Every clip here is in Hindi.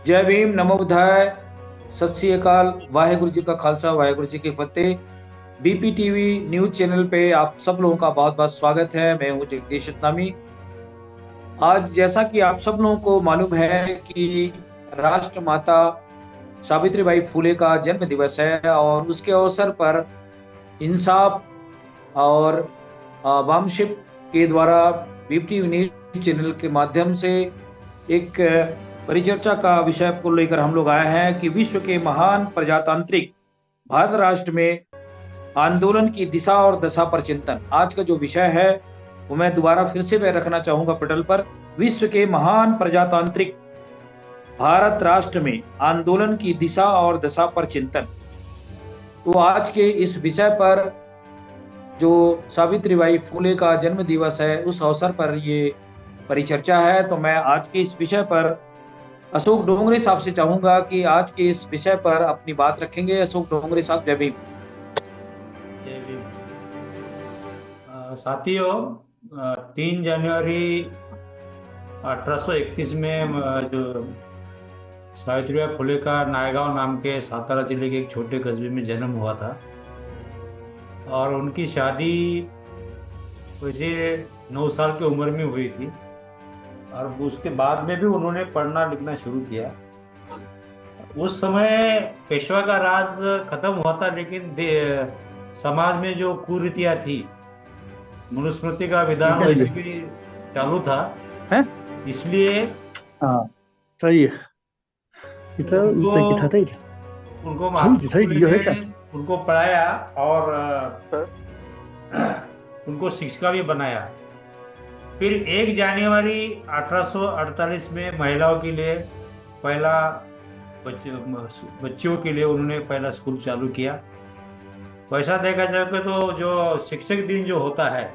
जय भीम, नमो बुद्धाय, सत श्री अकाल, वाहेगुरु जी का खालसा, वाहेगुरु जी की फतेह। बीपीटीवी न्यूज चैनल पे आप सब लोगों का बहुत बहुत स्वागत है। मैं हूं जगदीश इतनामी। आज जैसा कि आप सब लोगों को मालूम है कि राष्ट्र माता सावित्रीबाई फुले का जन्म दिवस है और उसके अवसर पर इंसाफ और वामशिप के द्वारा बीपीटीवी न्यूज चैनल के माध्यम से एक परिचर्चा का विषय को लेकर हम लोग आए हैं कि विश्व के महान प्रजातांत्रिक भारत राष्ट्र में आंदोलन की दिशा और दशा पर चिंतन। आज का जो विषय है वो मैं दोबारा फिर से मैं रखना चाहूंगा पटल पर। विश्व के महान प्रजातांत्रिक भारत राष्ट्र में आंदोलन की दिशा और दशा पर चिंतन। तो आज के इस विषय पर जो सावित्रीबाई फुले का जन्म दिवस है उस अवसर पर ये परिचर्चा है। तो मैं आज के इस विषय पर अशोक डोंगरे साहब से चाहूंगा कि आज के इस विषय पर अपनी बात रखेंगे। अशोक डोंगरे साहब, जय भीम। ये भी साथियों, 3 जनवरी 1831 में जो सावित्रीबाई फुले का नायगांव नाम के सातारा जिले के एक छोटे कस्बे में जन्म हुआ था। और उनकी शादी वैसे 9 साल की उम्र में हुई थी। और उसके बाद में भी उन्होंने पढ़ना लिखना शुरू किया। उस समय पेशवा का राज खत्म हुआ था, लेकिन समाज में जो कुरीतियां थी, मनुस्मृति का विधान वैसे भी चालू था। है? इसलिए हाँ, सही है। उनको उनको महात्मा फुले ने उनको पढ़ाया और उनको शिक्षिका भी बनाया। फिर 1 जनवरी 1848 में महिलाओं के लिए पहला बच्चियों के लिए उन्होंने पहला स्कूल चालू किया। वैसा देखा जाए तो जो शिक्षक दिन जो होता है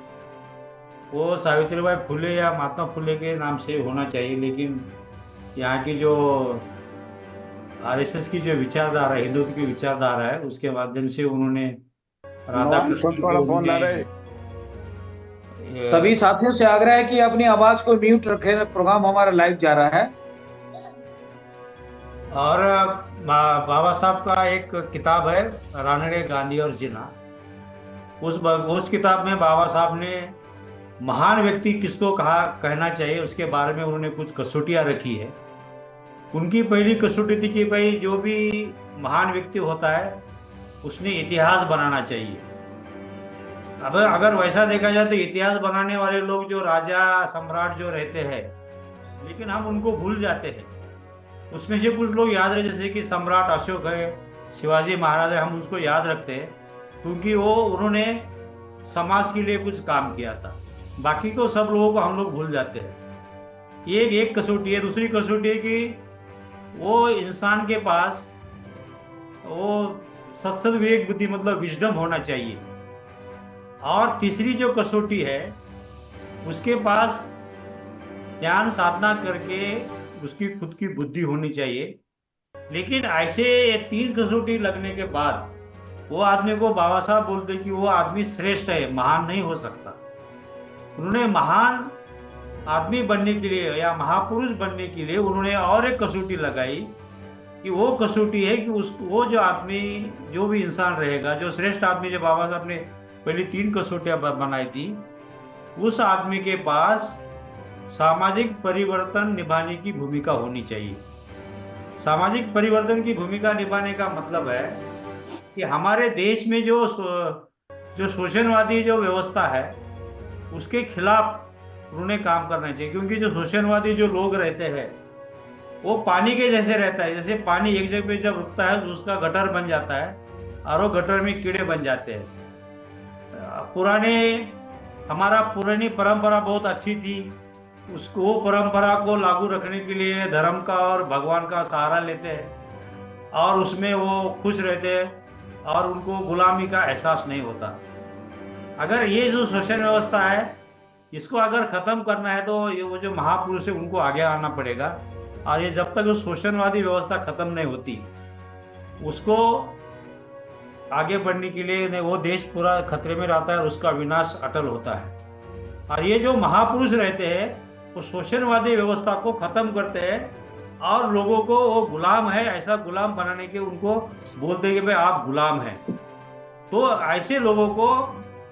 वो सावित्रीबाई फुले या महात्मा फुले के नाम से होना चाहिए, लेकिन यहाँ की जो आरएसएस की जो विचारधारा है, हिंदुत्व की विचारधारा है, उसके माध्यम से उन्होंने राधा कृष्ण को सभी साथियों से आग्रह है कि अपनी आवाज को म्यूट रखें, प्रोग्राम हमारा लाइव जा रहा है। और बाबा साहब का एक किताब है रानड़े, गांधी और जिन्ना। उस किताब में बाबा साहब ने महान व्यक्ति किसको कहना चाहिए उसके बारे में उन्होंने कुछ कसौटियां रखी है। उनकी पहली कसौटी थी कि भाई जो भी महान व्यक्ति होता है उसने इतिहास बनाना चाहिए। अब अगर वैसा देखा जाए तो इतिहास बनाने वाले लोग जो राजा सम्राट जो रहते हैं, लेकिन हम उनको भूल जाते हैं। उसमें से कुछ लोग याद रहे, जैसे कि सम्राट अशोक है, शिवाजी महाराज है, हम उसको याद रखते हैं क्योंकि वो उन्होंने समाज के लिए कुछ काम किया था। बाकी को सब लोगों को हम लोग भूल जाते हैं। ये एक कसौटी है। दूसरी कसौटी है कि वो इंसान के पास वो सत्सद विवेक बुद्धि मतलब विजडम होना चाहिए। और तीसरी जो कसौटी है उसके पास ज्ञान साधना करके उसकी खुद की बुद्धि होनी चाहिए। लेकिन ऐसे ये 3 कसौटी लगने के बाद वो आदमी को बाबा साहब बोलते कि वो आदमी श्रेष्ठ है, महान नहीं हो सकता। उन्होंने महान आदमी बनने के लिए या महापुरुष बनने के लिए उन्होंने और एक कसौटी लगाई कि वो कसौटी है कि वो जो आदमी, जो भी इंसान रहेगा, जो श्रेष्ठ आदमी, जो बाबा साहब ने पहली 3 कसौटियां बनाई थी, उस आदमी के पास सामाजिक परिवर्तन निभाने की भूमिका होनी चाहिए। सामाजिक परिवर्तन की भूमिका निभाने का मतलब है कि हमारे देश में जो शोषणवादी जो व्यवस्था है उसके खिलाफ उन्हें काम करना चाहिए। क्योंकि जो शोषणवादी जो लोग रहते हैं वो पानी के जैसे रहता है। जैसे पानी एक जगह पे जब रुकता है तो उसका गटर बन जाता है और वो गटर में कीड़े बन जाते हैं। हमारा पुरानी परंपरा बहुत अच्छी थी। उसको वो परंपरा को लागू रखने के लिए धर्म का और भगवान का सहारा लेते हैं और उसमें वो खुश रहते हैं और उनको गुलामी का एहसास नहीं होता। अगर ये जो शोषण व्यवस्था है इसको अगर खत्म करना है तो ये वो जो महापुरुष है उनको आगे आना पड़ेगा। और ये जब तक उस शोषणवादी व्यवस्था खत्म नहीं होती उसको आगे बढ़ने के लिए वो देश पूरा खतरे में रहता है और उसका विनाश अटल होता है। और ये जो महापुरुष रहते हैं वो शोषणवादी व्यवस्था को खत्म करते हैं और लोगों को वो गुलाम है ऐसा गुलाम बनाने के उनको बोलते कि भाई आप गुलाम हैं। तो ऐसे लोगों को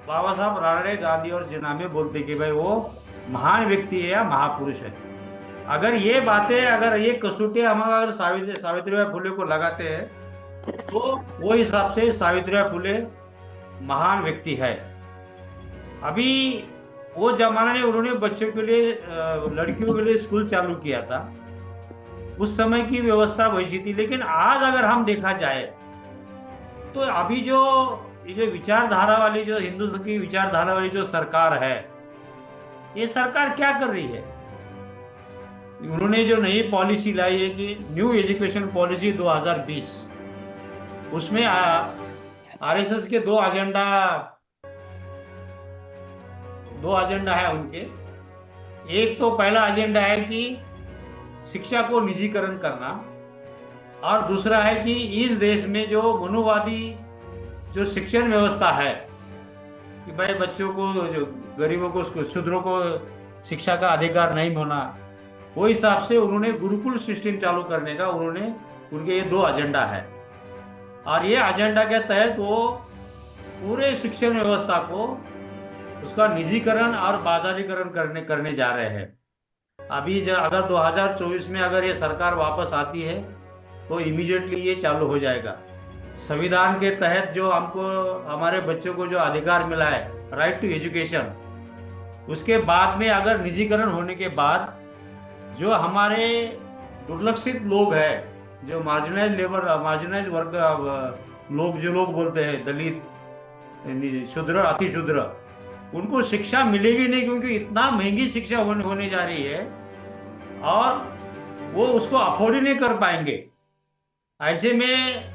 बाबा साहब रानड़े गांधी और जिन्ना में बोलते कि भाई वो महान व्यक्ति है या महापुरुष है। अगर ये बातें, अगर ये कसौटियां हम अगर सावित्रीबाई फुले को लगाते हैं तो वो हिसाब से सावित्रीबाई फुले महान व्यक्ति है। अभी वो जमाने में उन्होंने बच्चों के लिए लड़कियों के लिए स्कूल चालू किया था। उस समय की व्यवस्था वैसी थी। लेकिन आज अगर हम देखा जाए तो अभी जो ये जो विचारधारा वाली, जो हिंदुत्व की विचारधारा वाली जो सरकार है, ये सरकार क्या कर रही है? उन्होंने जो नई पॉलिसी लाई है कि न्यू एजुकेशन पॉलिसी 2020, उसमें आरएसएस के दो एजेंडा है उनके। एक तो पहला एजेंडा है कि शिक्षा को निजीकरण करना, और दूसरा है कि इस देश में जो मनुवादी जो शिक्षण व्यवस्था है कि भाई बच्चों को, जो गरीबों को, शूद्रों को शिक्षा का अधिकार नहीं होना, वो हिसाब से उन्होंने गुरुकुल सिस्टम चालू करने का उनके ये दो एजेंडा है। और ये एजेंडा के तहत वो पूरे शिक्षण व्यवस्था को उसका निजीकरण और बाजारीकरण करने जा रहे हैं। अभी अगर 2024 में अगर ये सरकार वापस आती है तो इमीडिएटली ये चालू हो जाएगा। संविधान के तहत जो हमको, हमारे बच्चों को जो अधिकार मिला है, राइट टू एजुकेशन, उसके बाद में अगर निजीकरण होने के बाद जो हमारे दुर्लक्षित लोग हैं, जो मार्जिनाइज वर्ग लोग, जो लोग बोलते हैं दलित, शूद्र, अति शूद्र, उनको शिक्षा मिलेगी नहीं, क्योंकि इतना महंगी शिक्षा होने जा रही है और वो उसको अफोर्ड ही नहीं कर पाएंगे। ऐसे में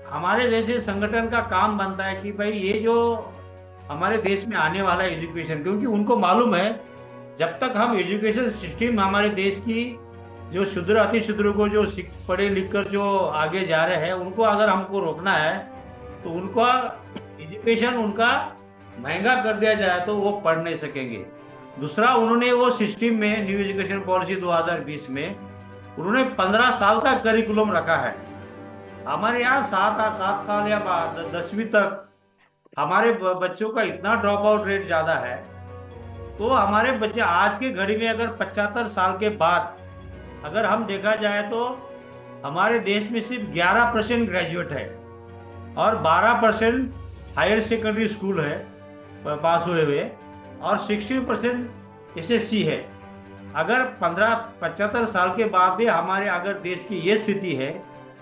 हमारे जैसे संगठन का काम बनता है कि भाई ये जो हमारे देश में आने वाला एजुकेशन, क्योंकि उनको मालूम है जब तक हम एजुकेशन सिस्टम हमारे देश की जो शूद्र अति शूद्र को जो पढ़े लिख कर जो आगे जा रहे हैं, उनको अगर हमको रोकना है तो उनका एजुकेशन उनका महंगा कर दिया जाए तो वो पढ़ नहीं सकेंगे। दूसरा, उन्होंने वो सिस्टम में न्यू एजुकेशन पॉलिसी 2020 में उन्होंने 15 साल का करिकुलम रखा है। हमारे यहाँ 7 साल या 10वीं तक हमारे बच्चों का इतना ड्रॉप आउट रेट ज़्यादा है। तो हमारे बच्चे आज के घड़ी में अगर 75 साल के बाद अगर हम देखा जाए तो हमारे देश में सिर्फ 11% ग्रेजुएट है और 12% हायर सेकेंडरी स्कूल है पास हुए हुए, और 60% एसएससी है। अगर 75 साल के बाद भी हमारे अगर देश की ये स्थिति है,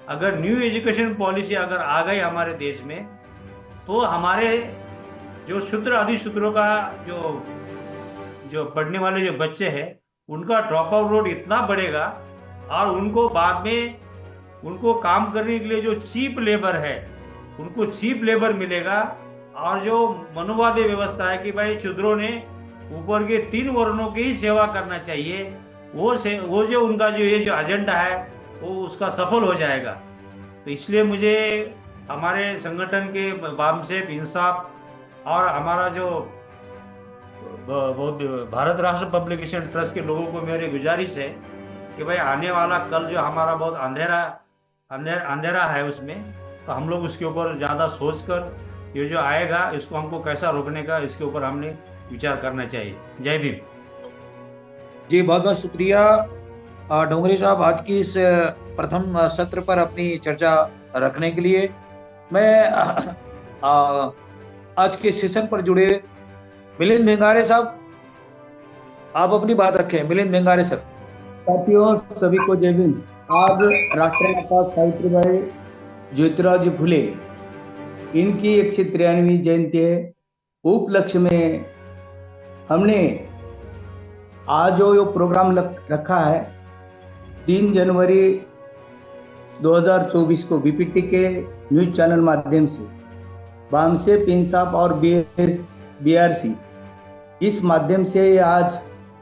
अगर न्यू एजुकेशन पॉलिसी अगर आ गई हमारे देश में, तो हमारे जो शूद्र अधिशूद्रों का जो पढ़ने वाले जो बच्चे हैं, उनका ड्रॉप आउट रेट इतना बढ़ेगा और उनको बाद में उनको काम करने के लिए जो चीप लेबर है, उनको चीप लेबर मिलेगा। और जो मनुवादी व्यवस्था है कि भाई शूद्रों ने ऊपर के 3 वर्णों की ही सेवा करना चाहिए, वो जो उनका जो ये जो एजेंडा है वो उसका सफल हो जाएगा। तो इसलिए मुझे हमारे संगठन के बामसेफ, इंसाफ और हमारा जो भारत राष्ट्र पब्लिकेशन ट्रस्ट के लोगों को मेरी गुजारिश है कि भाई आने वाला कल जो हमारा बहुत अंधेरा है, उसमें तो हम लोग उसके ऊपर ज़्यादा सोच कर ये जो आएगा इसको हमको कैसा रोकने का, इसके ऊपर हमने विचार करना चाहिए। जय भीम जी। बहुत बहुत शुक्रिया डोंगरे साहब, आज की इस प्रथम सत्र पर अपनी चर्चा रखने के लिए। मैं आज के सेशन पर जुड़े मिलिंद भिंगारे साहब, आप अपनी बात रखें। मिलिंद भिंगारे सर। साथियों, सभी को जय भीम। आज राष्ट्रमाता सावित्रीबाई ज्योतिराव जी फुले, इनकी 193वीं जयंती है। उपलक्ष्य में हमने आज जो प्रोग्राम रखा है 3 जनवरी 2024 को बीपीटी के न्यूज चैनल माध्यम से बामसेफ, इंसाफ और बीआरसी, इस माध्यम से आज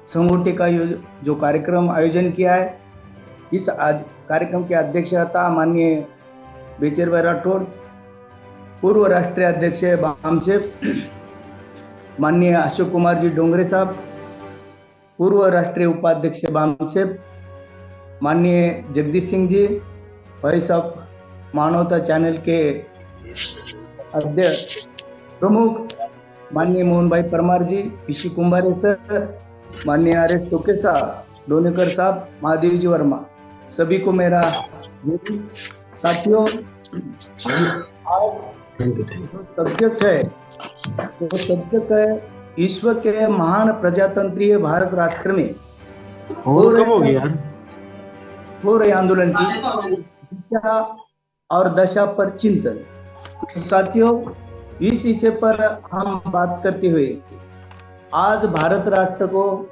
संगोष्ठी का जो कार्यक्रम आयोजन किया है, इस कार्यक्रम की अध्यक्षता माननीय बेचर भाई राठौड़, पूर्व राष्ट्रीय अध्यक्ष बामसेफ माननीय अशोक कुमार जी डोंगरे साहब, पूर्व राष्ट्रीय उपाध्यक्ष बामसेफ माननीय जगदीश सिंह जी, वॉइस ऑफ मानवता चैनल के अध्यक्ष प्रमुख माननीय मोहन भाई परमार जी, पीसी कुंभारे सर, माननीय आर.एस. टोके साहब, डोनेकर साहब, महादेव जी वर्मा, सभी को मेरा साथियों, आज जो सब्जेक्ट है विश्व के महान प्रजातंत्रीय भारत राष्ट्र में हो रहे आंदोलन की दिशा और दशा पर चिंतन। तो साथियों, इस विषय पर हम बात करते हुए आज भारत राष्ट्र को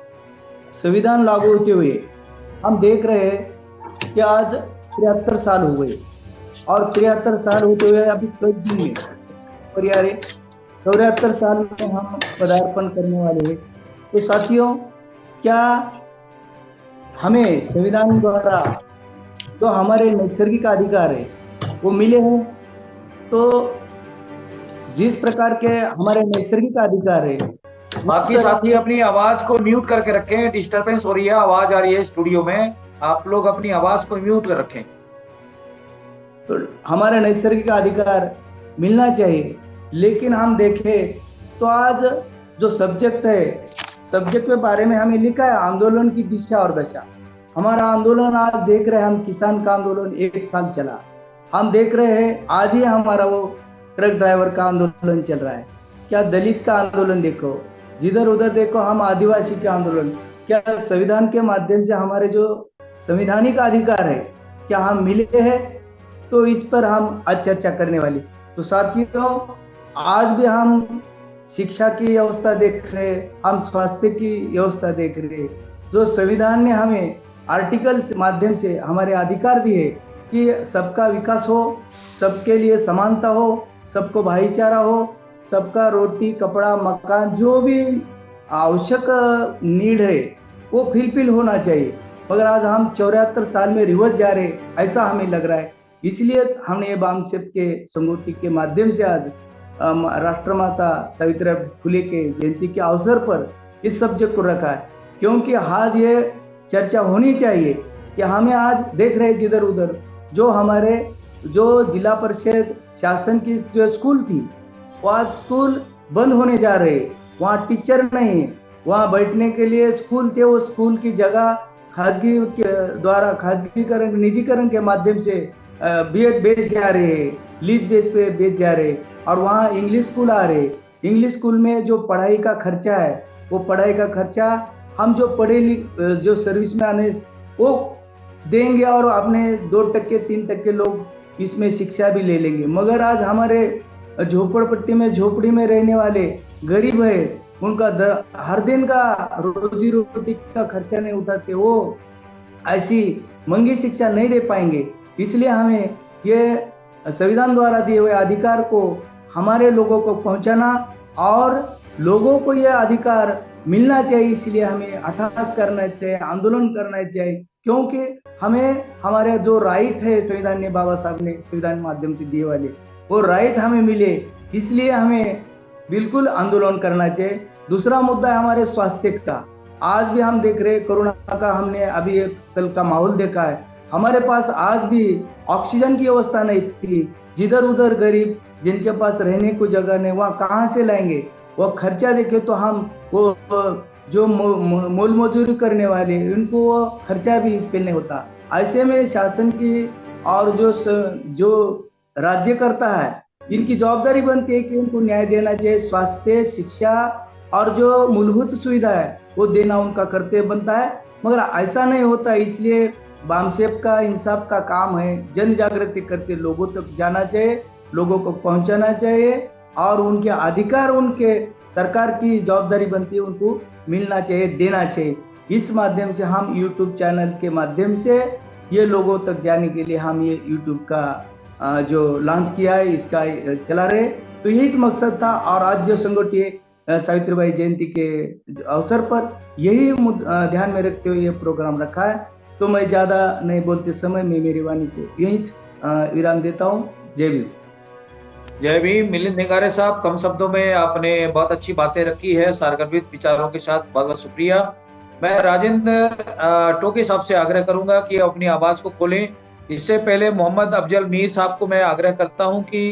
संविधान लागू होते हुए हम देख रहे हैं कि आज 73 साल हो गए और 73 साल होते हुए अभी कई दिन में और यार 74 साल में हम पदार्पण करने वाले हैं। तो साथियों, क्या हमें संविधान द्वारा जो हमारे नैसर्गिक अधिकार है वो मिले हैं? तो जिस प्रकार के हमारे नैसर्गिक अधिकार है, बाकी साथी अपनी आवाज को म्यूट करके रखें, डिस्टरबेंस हो रही है, आवाज आ रही है स्टूडियो में, आप लोग अपनी आवाज को म्यूट कर रखें। तो हमारे नैसर्गिक अधिकार मिलना चाहिए, लेकिन हम देखें तो आज जो सब्जेक्ट है, सब्जेक्ट के बारे में हमें लिखा है आंदोलन की दिशा और दशा। हमारा आंदोलन आज देख रहे हैं हम, किसान का आंदोलन 1 साल चला, हम देख रहे हैं आज ही हमारा वो ट्रक ड्राइवर का आंदोलन चल रहा है। क्या दलित का आंदोलन देखो, जिधर उधर देखो हम आदिवासी के आंदोलन। क्या संविधान के माध्यम से हमारे जो संवैधानिक अधिकार है क्या हम मिले हैं? तो इस पर हम आज चर्चा करने वाले। तो साथियों, आज भी हम शिक्षा की व्यवस्था देख रहे, हम स्वास्थ्य की व्यवस्था देख रहे, जो संविधान ने हमें आर्टिकल माध्यम से हमारे अधिकार दिए कि सबका विकास हो, सबके लिए समानता हो, सबको भाईचारा हो, सबका रोटी कपड़ा मकान जो भी आवश्यक नीड है वो फिलफिल होना चाहिए। मगर आज हम 74 साल में रिवर्स जा रहे, ऐसा हमें लग रहा है। इसलिए हमने ये बामसेप के संगोष्ठी के माध्यम से आज राष्ट्रमाता सावित्रीबाई फुले के जयंती के अवसर पर इस सब्जेक्ट को रखा है, क्योंकि आज ये चर्चा होनी चाहिए कि हमें आज देख रहे जिधर उधर जो हमारे जो जिला परिषद शासन की जो स्कूल थी वो आज स्कूल बंद होने जा रहे, वहाँ टीचर नहीं, वहाँ बैठने के लिए स्कूल थे, वो स्कूल की जगह खाजगी द्वारा खाजगीकरण निजीकरण के माध्यम से बीएड बेच जा रहे, लीज बेस पे बेच जा रहे, और वहाँ इंग्लिश स्कूल आ रहे। इंग्लिश स्कूल में जो पढ़ाई का खर्चा है वो पढ़ाई का खर्चा हम जो पढ़े जो सर्विस में आने वो देंगे और अपने 2% 3% लोग इसमें शिक्षा भी ले लेंगे। मगर आज हमारे झोपड़पट्टी में झोपड़ी में रहने वाले गरीब है, उनका हर दिन का रोजी रोटी का खर्चा नहीं उठाते, वो ऐसी महंगी शिक्षा नहीं दे पाएंगे। इसलिए हमें ये संविधान द्वारा दिए हुए अधिकार को हमारे लोगों को पहुंचाना और लोगों को यह अधिकार मिलना चाहिए। इसलिए हमें अट्टहास करना चाहिए, आंदोलन करना चाहिए, क्योंकि हमें हमारे जो राइट है संविधान ने, बाबा साहब ने संविधान माध्यम से दिए वाले, वो राइट हमें मिले, इसलिए हमें बिल्कुल आंदोलन करना चाहिए। दूसरा मुद्दा है हमारे स्वास्थ्य का। आज भी हम देख रहे कोरोना का, हमने अभी एक कल का माहौल देखा है, हमारे पास आज भी ऑक्सीजन की व्यवस्था नहीं थी। जिधर उधर गरीब जिनके पास रहने को जगह नहीं, वहाँ कहाँ से लाएंगे? वो खर्चा देखे तो हम वो जो मोल मजूरी करने वाले उनको वो खर्चा भी पेलने होता। ऐसे में शासन की और जो राज्य करता है, इनकी जवाबदारी बनती है कि उनको न्याय देना चाहिए। स्वास्थ्य, शिक्षा और जो मूलभूत सुविधा है वो देना उनका कर्तव्य बनता है, मगर ऐसा नहीं होता। इसलिए बामसेप का इंसाफ का काम है जन जागृति करते लोगों तक जाना चाहिए, लोगों को पहुंचाना चाहिए, और उनके अधिकार उनके सरकार की जवाबदारी बनती है उनको मिलना चाहिए, देना चाहिए। इस माध्यम से हम यूट्यूब चैनल के माध्यम से ये लोगों तक जाने के लिए हम ये यूट्यूब का जो लॉन्च किया है इसका चला रहे। तो यही मकसद था, और आज जो संगठन सावित्रीबाई जयंती के अवसर पर यही ध्यान में रखते हुए ये प्रोग्राम रखा है। तो मैं ज्यादा नहीं बोलते समय मैं मेरी वाणी को यही विराम देता हूँ। जय भीम। जय भीम। मिलिंद निगारे साहब, कम शब्दों में आपने बहुत अच्छी बातें रखी है, सारगर्भित विचारों के साथ बहुत बहुत शुक्रिया। मैं राजेंद्र टोके साहब से आग्रह करूंगा कि अपनी आवाज को खोलें। इससे पहले मोहम्मद अफजल मीर साहब को मैं आग्रह करता हूं कि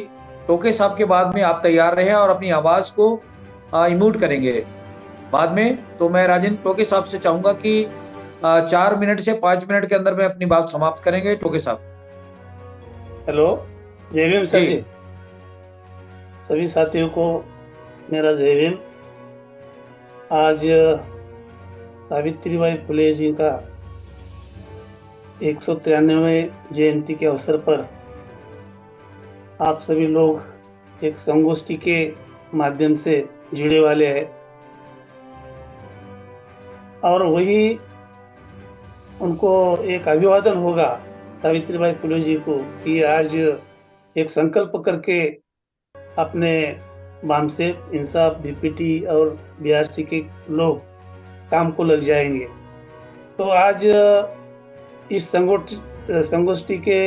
टोके साहब के बाद में आप तैयार रहें और अपनी आवाज को इम्यूट करेंगे बाद में। तो मैं राजेंद्र टोके साहब से चाहूंगा कि 4 मिनट से 5 मिनट के अंदर में अपनी बात समाप्त करेंगे टोके साहब। हेलो, जय भीम सर जी। जी। सभी साथियों को मेरा जय भीम। आज सावित्रीबाई फुले जी का 193वें जयंती के अवसर पर आप सभी लोग एक संगोष्ठी के माध्यम से जुड़े वाले हैं और वही उनको एक अभिवादन होगा सावित्रीबाई फुले जी को कि आज एक संकल्प करके अपने बामसेफ, इंसाफ, बीपीटी और बीआरसी के लोग काम को लग जाएंगे। तो आज इस संगोष्ठी के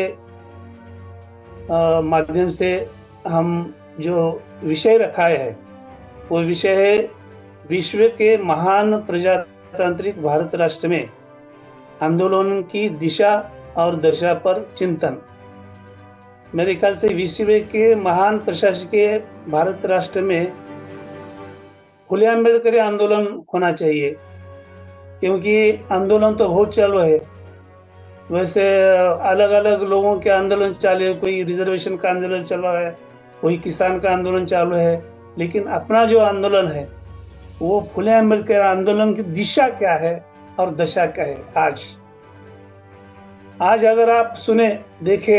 माध्यम से हम जो विषय रखा है वो विषय है विश्व के महान प्रजातांत्रिक भारत राष्ट्र में आंदोलन की दिशा और दशा पर चिंतन। मेरे ख्याल से विश्व के महान प्रशासकीय भारत राष्ट्र में फुले अम्बेडकर आंदोलन होना चाहिए, क्योंकि आंदोलन तो बहुत चालू है। वैसे अलग अलग लोगों के आंदोलन चालू है, कोई रिजर्वेशन का आंदोलन चल रहा है, कोई किसान का आंदोलन चालू है, लेकिन अपना जो आंदोलन है वो फुले अम्बेडकर आंदोलन की दिशा क्या है और दशा क्या है। आज अगर आप सुने देखे,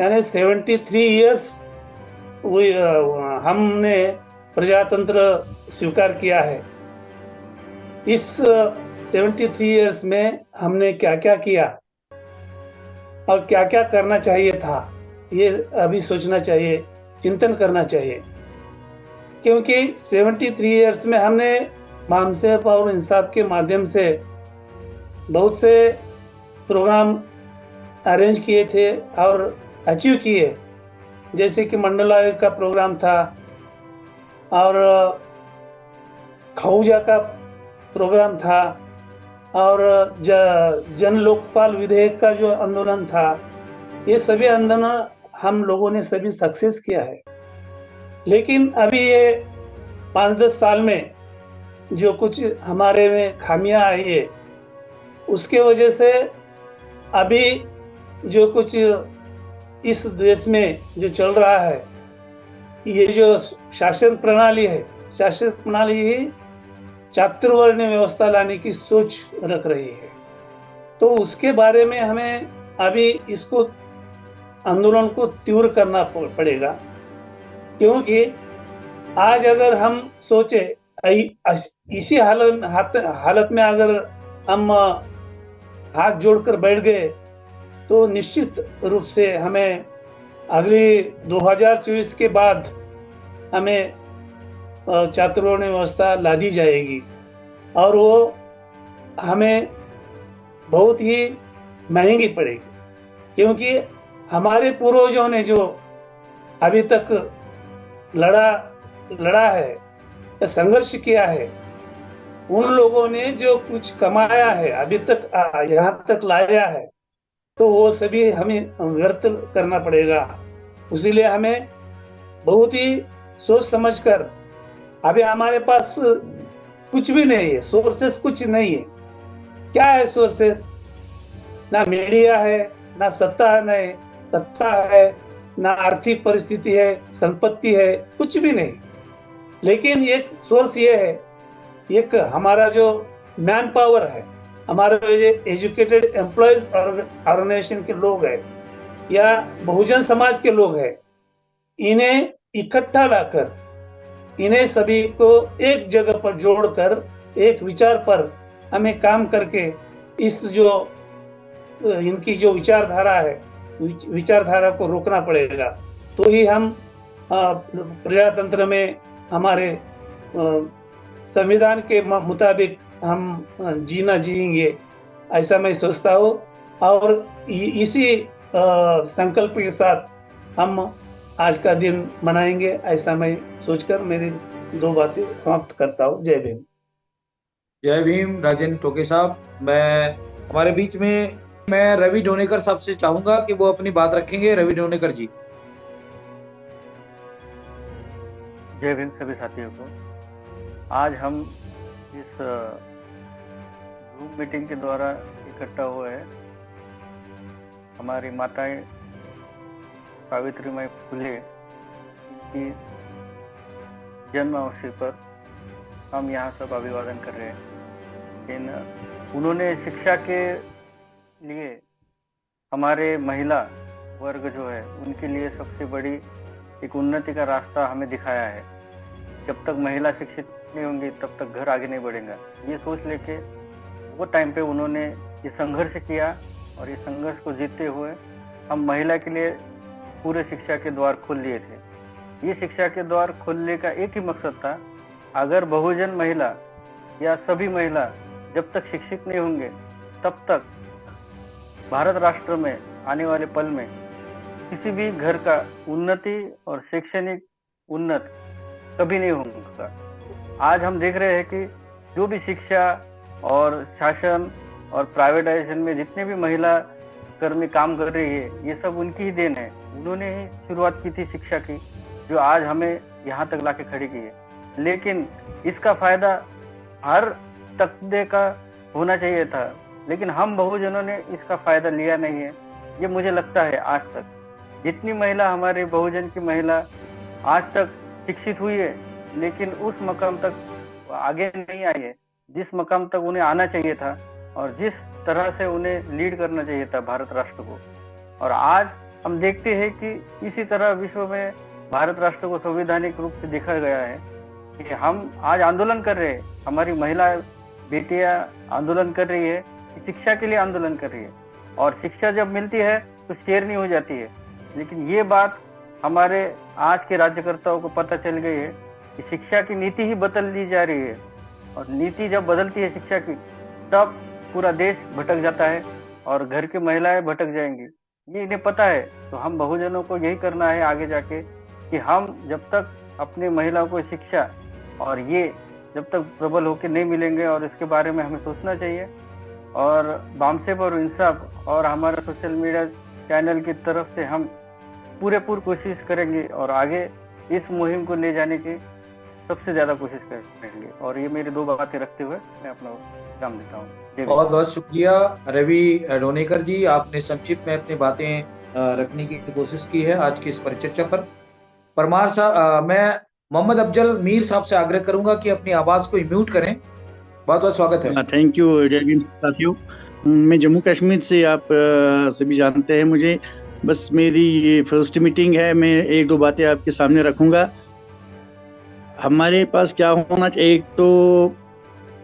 यानी 73 इयर्स हमने प्रजातंत्र स्वीकार किया है। इस 73 इयर्स में हमने क्या क्या किया और क्या क्या करना चाहिए था, ये अभी सोचना चाहिए, चिंतन करना चाहिए। क्योंकि 73 इयर्स में हमने बामसेफ और इंसाफ के माध्यम से बहुत से प्रोग्राम अरेंज किए थे और अचीव किए, जैसे कि मंडल आयोग का प्रोग्राम था और खऊजा का प्रोग्राम था और जन लोकपाल विधेयक का जो आंदोलन था, ये सभी आंदोलन हम लोगों ने सभी सक्सेस किया है। लेकिन अभी ये 5-10 साल में जो कुछ हमारे में खामियां आई है, उसके वजह से अभी जो कुछ इस देश में जो चल रहा है, ये जो शासन प्रणाली है, शासन प्रणाली ही चातुर्वर्ण्य व्यवस्था लाने की सोच रख रही है। तो उसके बारे में हमें अभी इसको आंदोलन को तीव्र करना पड़ेगा, क्योंकि आज अगर हम सोचे इसी हालत में अगर हम हाथ जोड़कर बैठ गए तो निश्चित रूप से हमें अगली 2024 के बाद हमें चातुर्वर्ण्य व्यवस्था ला दी जाएगी और वो हमें बहुत ही महंगी पड़ेगी, क्योंकि हमारे पूर्वजों ने जो अभी तक लड़ा है, संघर्ष किया है, उन लोगों ने जो कुछ कमाया है, अभी तक यहाँ तक लाया है, तो वो सभी हमें व्यर्थ करना पड़ेगा। इसीलिए हमें बहुत ही सोच समझकर, अभी हमारे पास कुछ भी नहीं है, सोर्सेस कुछ नहीं है। क्या है सोर्सेस? ना मीडिया है, ना सत्ता है, ना आर्थिक परिस्थिति है, संपत्ति है, कुछ भी नहीं। लेकिन एक सोर्स ये है, एक हमारा जो मैन पावर है, हमारे जो एजुकेटेड एम्प्लॉयज ऑर्गेनाइजेशन के लोग हैं या बहुजन समाज के लोग हैं, इन्हें इकट्ठा लाकर, इन्हें सभी को एक जगह पर जोड़कर एक विचार पर हमें काम करके इस जो इनकी जो विचारधारा है, विचारधारा को रोकना पड़ेगा। तो ही हम प्रजातंत्र में हमारे संविधान के मुताबिक हम जीना जिएंगे, ऐसा मैं सोचता हूँ। और इसी संकल्प के साथ हम आज का दिन मनाएंगे, ऐसा मैं सोचकर मेरी 2 बातें समाप्त करता हूँ। जय भीम। जय भीम राजेंद्र टोके साहब। मैं हमारे बीच में मैं रवि डोनेकर साहब से चाहूंगा कि वो अपनी बात रखेंगे। रवि डोनेकर जी। जय भीम सभी साथियों को। आज हम इस जूम मीटिंग के द्वारा इकट्ठा हुए हैं। हमारी माताएं सावित्रीबाई फुले की जन्म अवसर पर हम यहाँ सब अभिवादन कर रहे हैं। उन्होंने शिक्षा के लिए हमारे महिला वर्ग जो है उनके लिए सबसे बड़ी एक उन्नति का रास्ता हमें दिखाया है। जब तक महिला शिक्षित नहीं होंगी तब तक घर आगे नहीं बढ़ेगा, ये सोच लेके वो टाइम पे उन्होंने ये संघर्ष किया और ये संघर्ष को जीतते हुए हम महिला के लिए पूरे शिक्षा के द्वार खोल लिए थे। ये शिक्षा के द्वार खोलने का एक ही मकसद था, अगर बहुजन महिला या सभी महिला जब तक शिक्षित नहीं होंगे तब तक भारत राष्ट्र में आने वाले पल में किसी भी घर का उन्नति और शैक्षणिक उन्नत कभी नहीं होगा। आज हम देख रहे हैं कि जो भी शिक्षा और शासन और प्राइवेटाइजेशन में जितने भी महिला कर्मी काम कर रही है, ये सब उनकी ही देन है। उन्होंने ही शुरुआत की थी शिक्षा की, जो आज हमें यहाँ तक लाके खड़ी की है। लेकिन इसका फायदा हर तबके का होना चाहिए था, लेकिन हम बहुजनों ने इसका फायदा लिया नहीं है। ये मुझे लगता है आज तक जितनी महिला हमारे बहुजन की महिला आज तक शिक्षित हुई है, लेकिन उस मकाम तक आगे नहीं आई है जिस मकाम तक उन्हें आना चाहिए था और जिस तरह से उन्हें लीड करना चाहिए था भारत राष्ट्र को। और आज हम देखते हैं कि इसी तरह विश्व में भारत राष्ट्र को संवैधानिक रूप से देखा गया है कि हम आज आंदोलन कर रहे हैं, हमारी महिला बेटियां आंदोलन कर रही है, शिक्षा के लिए आंदोलन कर रही है। और शिक्षा जब मिलती है तो शेयर नहीं हो जाती है। लेकिन ये बात हमारे आज के राज्यकर्ताओं को पता चल गई है कि शिक्षा की नीति ही बदल दी जा रही है, और नीति जब बदलती है शिक्षा की तब पूरा देश भटक जाता है और घर की महिलाएं भटक जाएंगी। ये इन्हें पता है। तो हम बहुजनों को यही करना है आगे जाके कि हम जब तक अपनी महिलाओं को शिक्षा और ये जब तक प्रबल होकर नहीं मिलेंगे, और इसके बारे में हमें सोचना चाहिए। और बामसेब और इंसाफ और हमारा सोशल मीडिया चैनल की तरफ से हम पूरी कोशिश करेंगे और आगे इस मुहिम को ले जाने की सबसे ज्यादा कोशिश करेंगे। और ये मेरी दो बातें रखते हुए मैं अपना काम देता हूँ। बहुत बहुत शुक्रिया रवि डोनेकर जी, आपने संक्षिप्त में अपनी बातें रखने की कोशिश की है आज की इस परिचर्चा पर। परमार साहब, मैं मोहम्मद अफजल मीर साहब से आग्रह करूंगा कि अपनी आवाज को म्यूट करें। बहुत बहुत स्वागत है। Thank you. जय भीम साथियों, मैं जम्मू कश्मीर से, आप सभी जानते हैं मुझे। बस मेरी ये फर्स्ट मीटिंग है, मैं एक दो बातें आपके सामने रखूंगा। हमारे पास क्या होना चाहिए, एक तो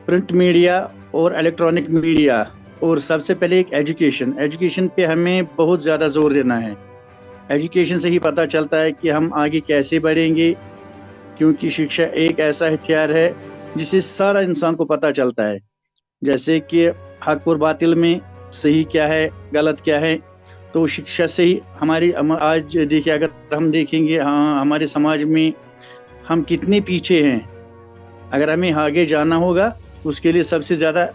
प्रिंट मीडिया और इलेक्ट्रॉनिक मीडिया, और सबसे पहले एक एजुकेशन पे हमें बहुत ज़्यादा जोर देना है। एजुकेशन से ही पता चलता है कि हम आगे कैसे बढ़ेंगे, क्योंकि शिक्षा एक ऐसा हथियार है जिसे सारा इंसान को पता चलता है। जैसे कि हक और बातिल में सही क्या है, गलत क्या है, तो शिक्षा से ही हमारी आज देखिए, अगर हम देखेंगे हाँ हमारे समाज में हम कितने पीछे हैं। अगर हमें आगे जाना होगा उसके लिए सबसे ज़्यादा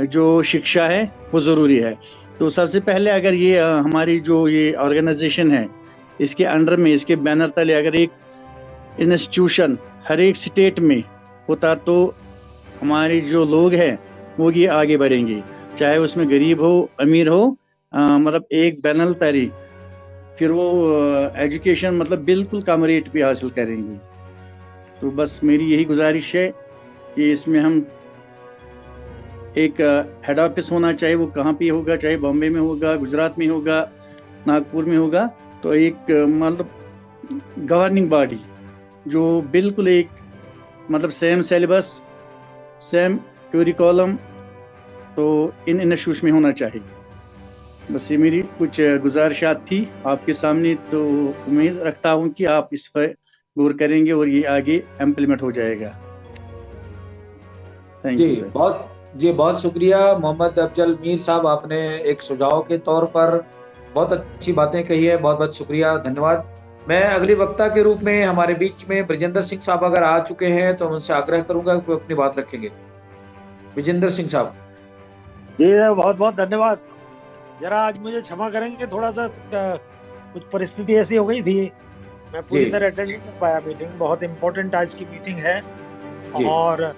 जो शिक्षा है वो ज़रूरी है। तो सबसे पहले अगर ये हमारी जो ये ऑर्गेनाइजेशन है, इसके अंडर में, इसके बैनर तले अगर एक इंस्टीट्यूशन हर एक स्टेट में होता तो हमारे जो लोग हैं वो ये आगे बढ़ेंगे, चाहे उसमें गरीब हो अमीर हो, मतलब एक बैनल तरी, फिर वो एजुकेशन मतलब बिल्कुल कम रेट पे हासिल करेंगे। तो बस मेरी यही गुजारिश है कि इसमें हम एक हेड ऑफिस होना चाहिए, वो कहाँ पे होगा, चाहे बॉम्बे में होगा, गुजरात में होगा, नागपुर में होगा, तो एक मतलब गवर्निंग बॉडी जो बिल्कुल एक मतलब सेम सिलेबस, सेम क्यूरिकुलम तो इन इंस्टीट्यूट में होना चाहिए। बस ये मेरी कुछ गुजारिशात थी आपके सामने, तो उम्मीद रखता हूँ कि आप इस पर गौर करेंगे और ये आगे इम्प्लीमेंट हो जाएगा। Thank you sir. बहुत शुक्रिया मोहम्मद अफजल मीर साहब, आपने एक सुझाव के तौर पर बहुत अच्छी बातें कही है। बहुत बहुत शुक्रिया, धन्यवाद। मैं अगली वक्ता के रूप में हमारे बीच में ब्रजेंद्र सिंह साहब अगर आ चुके हैं तो उनसे आग्रह करूंगा कि वो अपनी बात रखेंगे। ब्रजेंद्र सिंह साहब। जी बहुत बहुत धन्यवाद। जरा आज मुझे क्षमा करेंगे, थोड़ा सा कुछ परिस्थिति ऐसी हो गई थी, मैं पूरी जी। तरह अटेंड नहीं कर पाया। मीटिंग बहुत इम्पोर्टेंट आज की मीटिंग है जी। और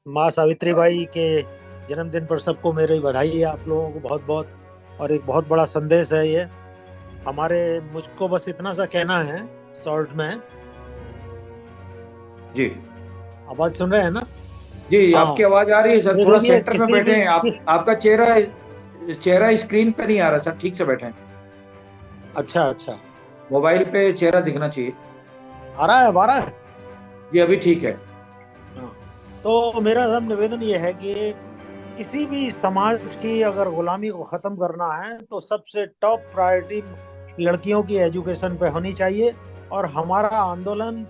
माँ सावित्री बाई के जन्मदिन पर सबको मेरी बधाई है, आप लोगों को बहुत बहुत। और एक बहुत बड़ा संदेश है ये हमारे। मुझको बस इतना सा कहना है शॉर्ट में। जी। आवाज सुन रहे हैं ना? जी, हाँ। आपकी आवाज आ रही है सर, ये थोड़ा देखिए, सेंटर में किसी बैठे भी हैं आप। आपका चेहरा स्क्रीन पे नहीं आ रहा सर, ठीक से बैठे हैं। अच्छा अच्छा, मोबाइल पे चेहरा दिखना चाहिए। आ रहा है। ये अभी ठीक है। तो मेरा सब निवेदन ये है कि किसी भी समाज की अगर गुलामी को खत्म करना है तो सबसे टॉप प्रायोरिटी लड़कियों की एजुकेशन पे होनी चाहिए। और हमारा आंदोलन,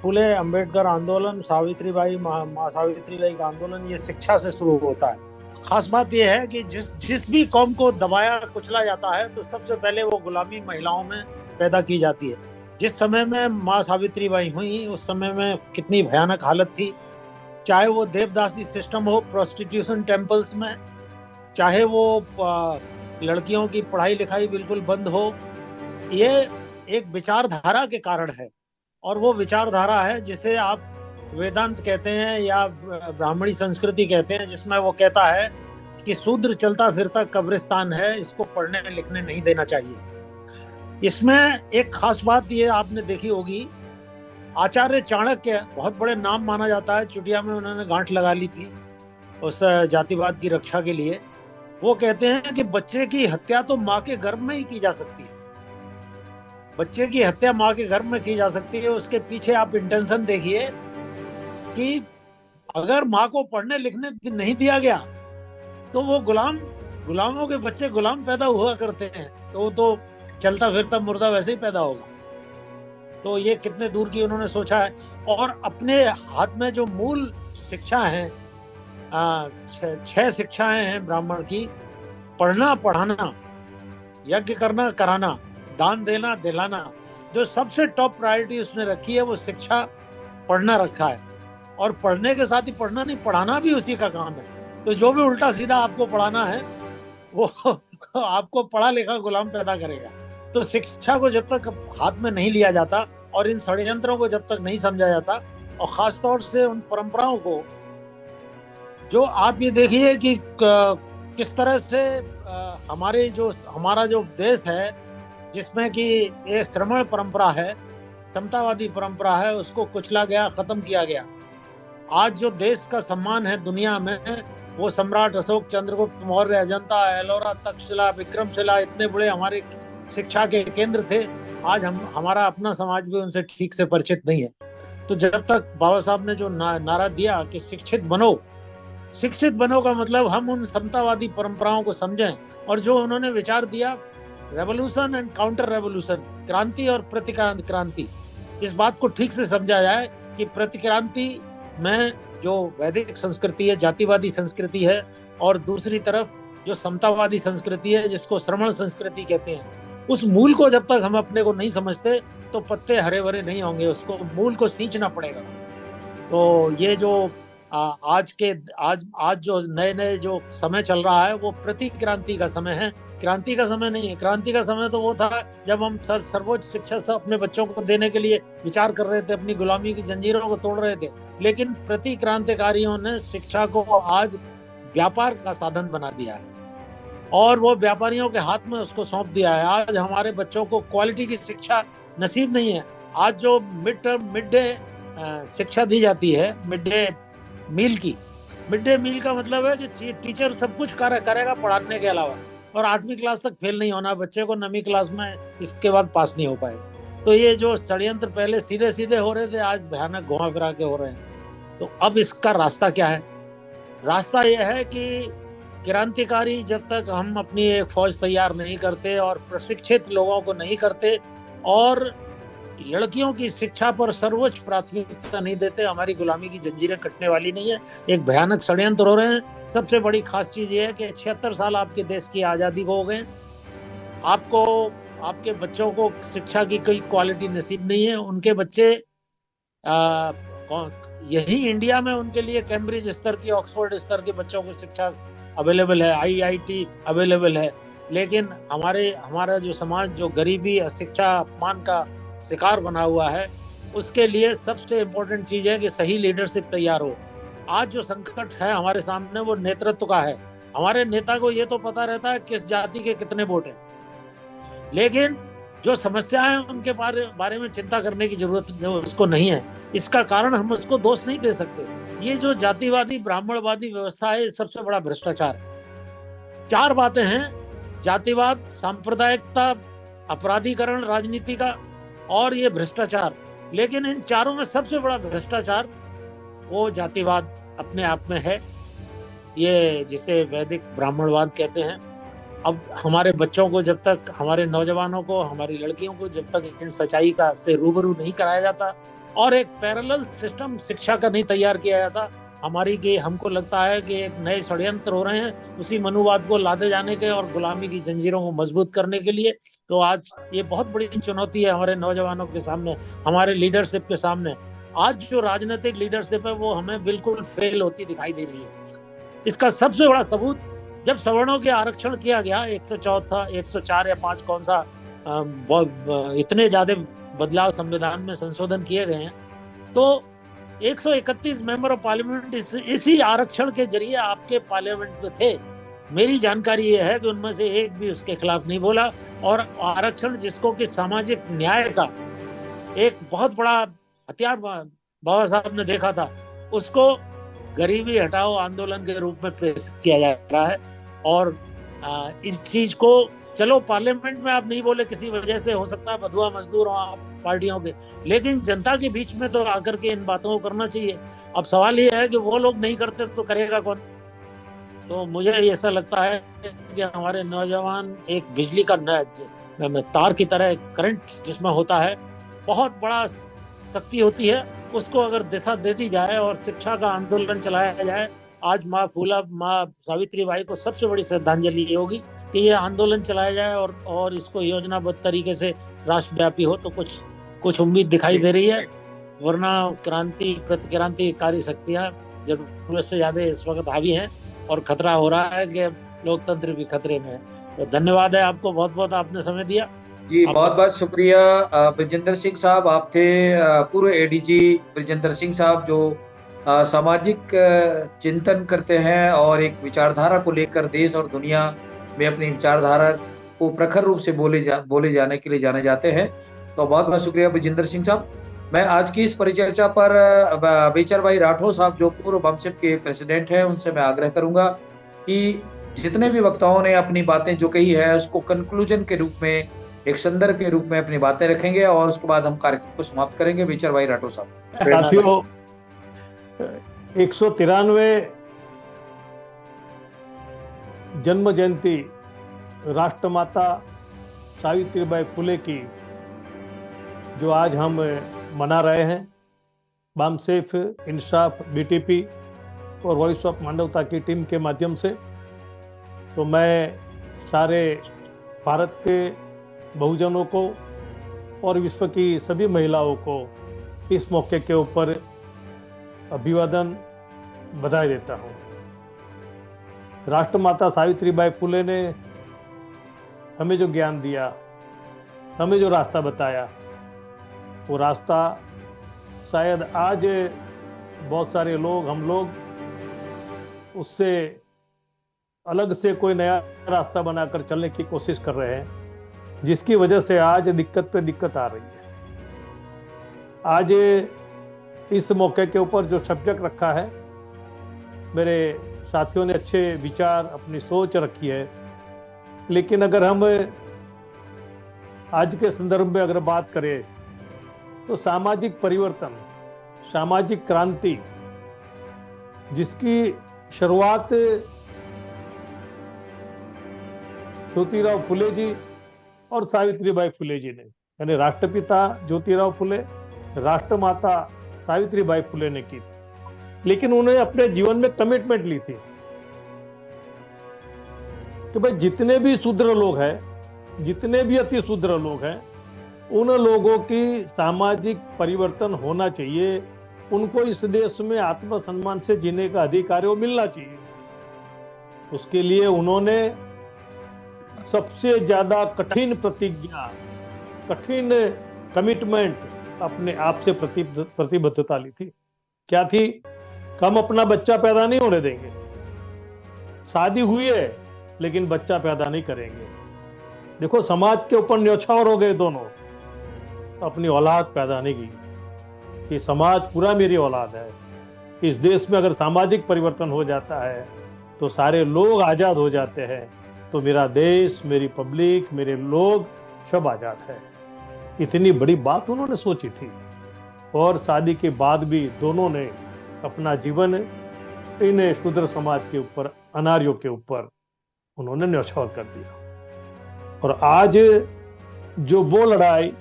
फूले अंबेडकर आंदोलन, सावित्रीबाई माँ सावित्रीबाई का आंदोलन, ये शिक्षा से शुरू होता है। खास बात यह है कि जिस भी कौम को दबाया कुचला जाता है तो सबसे पहले वो गुलामी महिलाओं में पैदा की जाती है। जिस समय में माँ सावित्रीबाई हुई उस समय में कितनी भयानक हालत थी, चाहे वो देवदासी सिस्टम हो प्रोस्टिट्यूशन टेम्पल्स में, चाहे वो लड़कियों की पढ़ाई लिखाई बिल्कुल बंद हो। ये एक विचारधारा के कारण है, और वो विचारधारा है जिसे आप वेदांत कहते हैं या ब्राह्मणी संस्कृति कहते हैं, जिसमें वो कहता है कि शूद्र चलता फिरता कब्रिस्तान है, इसको पढ़ने लिखने नहीं देना चाहिए। इसमें एक खास बात ये आपने देखी होगी, आचार्य चाणक्य बहुत बड़े नाम माना जाता है, चुटिया में उन्होंने गांठ लगा ली थी उस जातिवाद की रक्षा के लिए। वो कहते हैं कि बच्चे की हत्या तो माँ के गर्भ में ही की जा सकती है। बच्चे की हत्या माँ के गर्भ में की जा सकती है। उसके पीछे आप इंटेंशन देखिए कि अगर माँ को पढ़ने लिखने नहीं दिया गया तो वो गुलामों के बच्चे गुलाम पैदा हुआ करते हैं, तो वो तो चलता फिरता मुर्दा वैसे ही पैदा होगा। तो ये कितने दूर की उन्होंने सोचा है। और अपने हाथ में जो मूल शिक्षा है, 6 शिक्षाएं हैं ब्राह्मण की: पढ़ना, पढ़ाना, यज्ञ करना, कराना, दान देना, दिलाना। जो सबसे टॉप प्रायोरिटी उसने रखी है वो शिक्षा, पढ़ना रखा है। और पढ़ने के साथ ही पढ़ना नहीं, पढ़ाना भी उसी का काम है। तो जो भी उल्टा सीधा आपको पढ़ाना है वो आपको पढ़ा लिखा गुलाम पैदा करेगा। तो शिक्षा को जब तक हाथ में नहीं लिया जाता और इन षड्यंत्रों को जब तक नहीं समझा जाता, और खास तौर से उन परंपराओं को, जो आप ये देखिए कि किस तरह से हमारा जो देश है, जिसमें कि ये श्रमण परंपरा है, समतावादी परंपरा है, उसको कुचला गया, खत्म किया गया। आज जो देश का सम्मान है दुनिया में, वो सम्राट अशोक, चंद्रगुप्त मौर्य, अजंता, एलोरा, तक्षशिला, विक्रमशिला, इतने बड़े हमारे शिक्षा के केंद्र थे। आज हमारा अपना समाज भी उनसे ठीक से परिचित नहीं है। तो जब तक बाबा साहब ने जो नारा दिया कि शिक्षित बनो का मतलब हम उन समतावादी परंपराओं को समझें, और जो उन्होंने विचार दिया, रेवोल्यूशन एंड काउंटर रेवोल्यूशन, क्रांति और प्रतिक्रांति, इस बात को ठीक से समझा जाए कि प्रतिक्रांति में जो वैदिक संस्कृति है, जातिवादी संस्कृति है, और दूसरी तरफ जो समतावादी संस्कृति है, जिसको श्रमण संस्कृति कहते हैं, उस मूल को जब तक हम अपने को नहीं समझते तो पत्ते हरे भरे नहीं होंगे, उसको मूल को सींचना पड़ेगा। तो ये जो आज जो नए जो समय चल रहा है वो प्रतिक्रांति का समय है, क्रांति का समय नहीं है। क्रांति का समय तो वो था जब हम सर्वोच्च शिक्षा से अपने बच्चों को देने के लिए विचार कर रहे थे, अपनी गुलामी की जंजीरों को तोड़ रहे थे। लेकिन प्रतिक्रांतिकारियों ने शिक्षा को आज व्यापार का साधन बना दिया है, और वो व्यापारियों के हाथ में उसको सौंप दिया है। आज हमारे बच्चों को क्वालिटी की शिक्षा नसीब नहीं है। आज जो मिड डे शिक्षा दी जाती है, मिड डे मील का मतलब है कि टीचर सब कुछ करेगा पढ़ाने के अलावा, और 8वीं क्लास तक फेल नहीं होना बच्चे को, 9वीं क्लास में इसके बाद पास नहीं हो पाएगा। तो ये जो षड्यंत्र पहले सीधे सीधे हो रहे थे, आज भयानक घुमा फिरा के हो रहे हैं। तो अब इसका रास्ता क्या है? रास्ता यह है कि क्रांतिकारी जब तक हम अपनी एक फौज तैयार नहीं करते और प्रशिक्षित लोगों को नहीं करते और लड़कियों की शिक्षा पर सर्वोच्च प्राथमिकता नहीं देते, हमारी गुलामी की जंजीरें कटने वाली नहीं है। एक भयानक षड्यंत्र हो रहे हैं। सबसे बड़ी खास चीज ये है कि 76 साल आपके देश की आज़ादी को हो गए। आपको आपके बच्चों को शिक्षा की कोई क्वालिटी नसीब नहीं है, उनके बच्चे यही इंडिया में उनके लिए कैम्ब्रिज स्तर की, ऑक्सफोर्ड स्तर के बच्चों को शिक्षा अवेलेबल है, IIT अवेलेबल है। लेकिन हमारा जो समाज जो गरीबी, अशिक्षा, अपमान का शिकार बना हुआ है, उसके लिए सबसे इम्पोर्टेंट चीज है कि सही लीडरशिप तैयार हो। आज जो संकट है हमारे सामने वो नेतृत्व का है। हमारे नेता को ये तो पता रहता है किस जाति के कितने वोट हैं, लेकिन जो समस्याएं उनके बारे में चिंता करने की जरूरत उसको नहीं है। इसका कारण हम उसको दोष नहीं दे सकते। ये जो जातिवादी ब्राह्मणवादी व्यवस्था है, सबसे बड़ा भ्रष्टाचार है। 4 बातें हैं: जातिवाद, सांप्रदायिकता, अपराधीकरण राजनीति का, और ये भ्रष्टाचार। लेकिन इन चारों में सबसे बड़ा भ्रष्टाचार वो जातिवाद अपने आप में है, ये जिसे वैदिक ब्राह्मणवाद कहते हैं। अब हमारे बच्चों को जब तक, हमारे नौजवानों को, हमारी लड़कियों को जब तक इन सच्चाई का से रूबरू नहीं कराया जाता और एक पैरेलल सिस्टम शिक्षा का नहीं तैयार किया जाता, हमको लगता है कि एक नए षड्यंत्र हो रहे हैं उसी मनुवाद को लादे जाने के और गुलामी की जंजीरों को मजबूत करने के लिए। तो आज ये बहुत बड़ी चुनौती है हमारे नौजवानों के सामने, हमारे लीडरशिप के सामने। आज जो राजनीतिक लीडरशिप है वो हमें बिल्कुल फेल होती दिखाई दे रही है। इसका सबसे बड़ा सबूत, जब सवर्णों के आरक्षण किया गया, 104 या 5 कौन सा, इतने ज्यादा बदलाव संविधान में संशोधन किए गए हैं, तो 131 मेंबर ऑफ पार्लियामेंट इसी आरक्षण के जरिए आपके पार्लियामेंट में थे। मेरी जानकारी ये है कि उनमें से एक भी उसके खिलाफ नहीं बोला। और आरक्षण जिसको कि सामाजिक न्याय का एक बहुत बड़ा हथियार बाबा साहब ने देखा था, उसको गरीबी हटाओ आंदोलन के रूप में पेश किया जा रहा है। और इस चीज को, चलो पार्लियामेंट में आप नहीं बोले, किसी वजह से हो सकता है बधुआ मजदूर हो आप पार्टियों के, लेकिन जनता के बीच में तो आकर के इन बातों को करना चाहिए। अब सवाल ये है कि वो लोग नहीं करते तो करेगा कौन? तो मुझे ऐसा लगता है कि हमारे नौजवान एक बिजली का तार की तरह, करंट जिसमें होता है, बहुत बड़ा शक्ति होती है, उसको अगर दिशा दे दी जाए और शिक्षा का आंदोलन चलाया जाए, आज माँ सावित्री बाई को सबसे बड़ी श्रद्धांजलि ये होगी कि ये आंदोलन चलाया जाए और इसको योजनाबद्ध तरीके से राष्ट्रव्यापी हो, तो कुछ उम्मीद दिखाई दे रही है। वरना प्रतिक्रांतिकारी शक्तियां जरूरत से ज्यादा इस वक्त हावी हैं और खतरा हो रहा है कि लोकतंत्र भी खतरे में है। तो धन्यवाद है आपको, बहुत बहुत आपने समय दिया जी। बहुत बहुत शुक्रिया ब्रजेंद्र सिंह साहब। आप थे पूर्व ADG ब्रजेंद्र सिंह साहब, जो सामाजिक चिंतन करते हैं और एक विचारधारा को लेकर देश और दुनिया में अपनी विचारधारा को प्रखर रूप से बोले जाने के लिए जाने जाते हैं। तो बहुत बहुत शुक्रिया ब्रजेंद्र सिंह साहब। मैं आज की इस परिचर्चा पर बेचर भाई राठौर साहब, जो पूर्व BAMSEP के प्रेसिडेंट हैं, उनसे मैं आग्रह करूंगा कि जितने भी वक्ताओं ने अपनी बातें जो कही है उसको कंक्लूजन के रूप में, एक संदर्भ के रूप में अपनी बातें रखेंगे और उसके बाद हम कार्यक्रम को समाप्त करेंगे। बेचर भाई राठौर साहब। साथियों, 193 जन्म जयंती राष्ट्रमाता सावित्रीबाई फुले की जो आज हम मना रहे हैं, BAMSEP, इंसाफ, BTP और वॉइस ऑफ मानवता की टीम के माध्यम से, तो मैं सारे भारत के बहुजनों को और विश्व की सभी महिलाओं को इस मौके के ऊपर अभिवादन, बधाई देता हूं। राष्ट्रमाता सावित्रीबाई फुले ने हमें जो ज्ञान दिया, हमें जो रास्ता बताया, वो रास्ता शायद आज बहुत सारे लोग, हम लोग उससे अलग से कोई नया रास्ता बनाकर चलने की कोशिश कर रहे हैं, जिसकी वजह से आज दिक्कत पे दिक्कत आ रही है। आज इस मौके के ऊपर जो सब्जेक्ट रखा है, मेरे साथियों ने अच्छे विचार, अपनी सोच रखी है, लेकिन अगर हम आज के संदर्भ में अगर बात करें तो सामाजिक परिवर्तन, सामाजिक क्रांति, जिसकी शुरुआत ज्योतिराव फुले जी और सावित्रीबाई फुले जी ने, यानी राष्ट्रपिता ज्योतिराव फुले, राष्ट्रमाता सावित्रीबाई फुले ने की। लेकिन उन्होंने अपने जीवन में कमिटमेंट ली थी कि भाई जितने भी शूद्र लोग हैं जितने भी अति शूद्र लोग हैं उन लोगों की सामाजिक परिवर्तन होना चाहिए, उनको इस देश में आत्मसम्मान से जीने का अधिकार है वो मिलना चाहिए। उसके लिए उन्होंने सबसे ज्यादा कठिन प्रतिज्ञा, कठिन कमिटमेंट अपने आप से प्रतिबद्धता ली थी। क्या थी? हम अपना बच्चा पैदा नहीं होने देंगे। शादी हुई है लेकिन बच्चा पैदा नहीं करेंगे। देखो समाज के ऊपर न्यौछावर हो गए दोनों, अपनी औलाद पैदा नहीं की। ये समाज पूरा मेरी औलाद है। इस देश में अगर सामाजिक परिवर्तन हो जाता है तो सारे लोग आजाद हो जाते हैं, तो मेरा देश, मेरी पब्लिक, मेरे लोग सब आजाद है। इतनी बड़ी बात उन्होंने सोची थी और शादी के बाद भी दोनों ने अपना जीवन इन शूद्र समाज के ऊपर, अनार्यों के ऊपर उन्होंने न्यौछावर कर दिया। और आज जो वो लड़ाई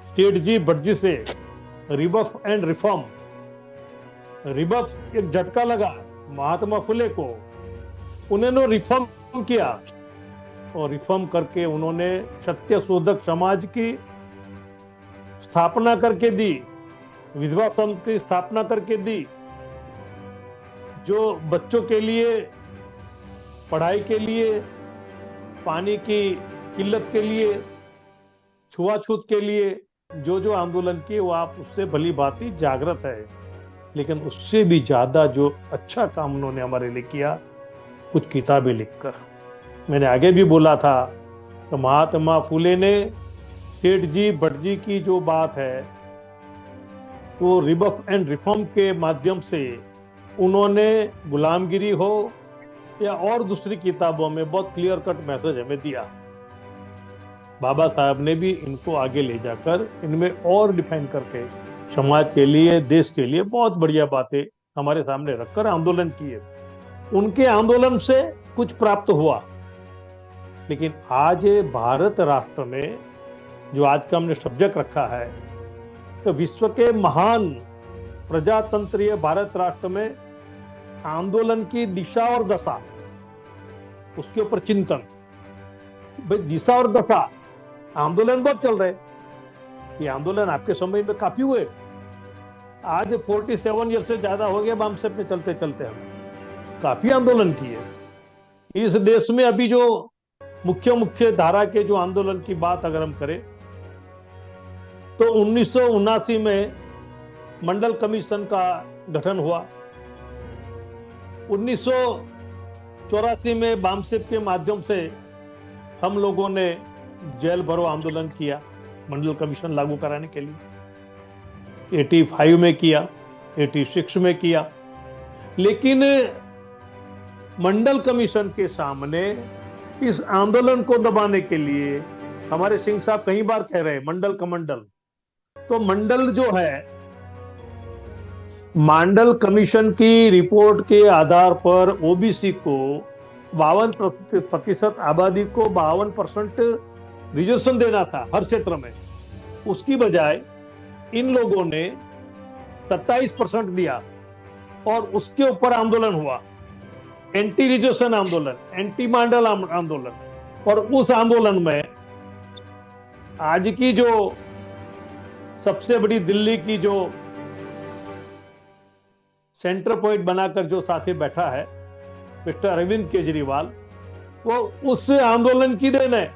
सेठजी भटजी से रिबफ एंड रिफॉर्म, रिबफ एक झटका लगा महात्मा फुले को, उन्होंने रिफॉर्म किया और रिफॉर्म करके उन्होंने सत्य शोधक समाज की स्थापना करके दी, विधवा संघ की स्थापना करके दी, जो बच्चों के लिए, पढ़ाई के लिए, पानी की किल्लत के लिए, छुआछूत के लिए जो जो आंदोलन किए वो आप उससे भली भांति जागृत है। लेकिन उससे भी ज्यादा जो अच्छा काम उन्होंने हमारे लिए किया, कुछ किताबें लिखकर। मैंने आगे भी बोला था कि महात्मा फुले ने सेठ जी भटजी की जो बात है वो रिबफ एंड रिफॉर्म के माध्यम से उन्होंने गुलामगिरी हो या और दूसरी किताबों में बहुत क्लियर कट मैसेज हमें दिया। बाबा साहब ने भी इनको आगे ले जाकर इनमें और डिफाइन करके समाज के लिए, देश के लिए बहुत बढ़िया बातें हमारे सामने रखकर आंदोलन किए। उनके आंदोलन से कुछ प्राप्त हुआ, लेकिन आज भारत राष्ट्र में जो आज का हमने सब्जेक्ट रखा है तो विश्व के महान प्रजातंत्रीय भारत राष्ट्र में आंदोलन की दिशा और दशा, उसके ऊपर चिंतन। भाई दिशा और दशा, आंदोलन बहुत चल रहे, ये आंदोलन आपके समय में काफी हुए। आज 47 ईयर से ज्यादा हो गया बामसेप में चलते चलते, हम काफी आंदोलन किए। इस देश में अभी जो मुख्य धारा के जो आंदोलन की बात अगर हम करें तो 1979 में मंडल कमीशन का गठन हुआ। 1984 में बामसेप के माध्यम से हम लोगों ने जेल भरो आंदोलन किया मंडल कमीशन लागू कराने के लिए। 85 में किया, 86 में किया। लेकिन मंडल कमीशन के सामने इस आंदोलन को दबाने के लिए हमारे सिंह साहब कई बार कह रहे हैं मंडल कमंडल, तो मंडल जो है, मंडल कमीशन की रिपोर्ट के आधार पर ओबीसी को 52% आबादी को 52% रिजर्वेशन देना था हर क्षेत्र में। उसकी बजाय इन लोगों ने 27% दिया और उसके ऊपर आंदोलन हुआ, एंटी रिजर्वेशन आंदोलन, एंटी मंडल आंदोलन। और उस आंदोलन में आज की जो सबसे बड़ी दिल्ली की जो सेंटर पॉइंट बनाकर जो साथी बैठा है मिस्टर अरविंद केजरीवाल, वो उस आंदोलन की देन है।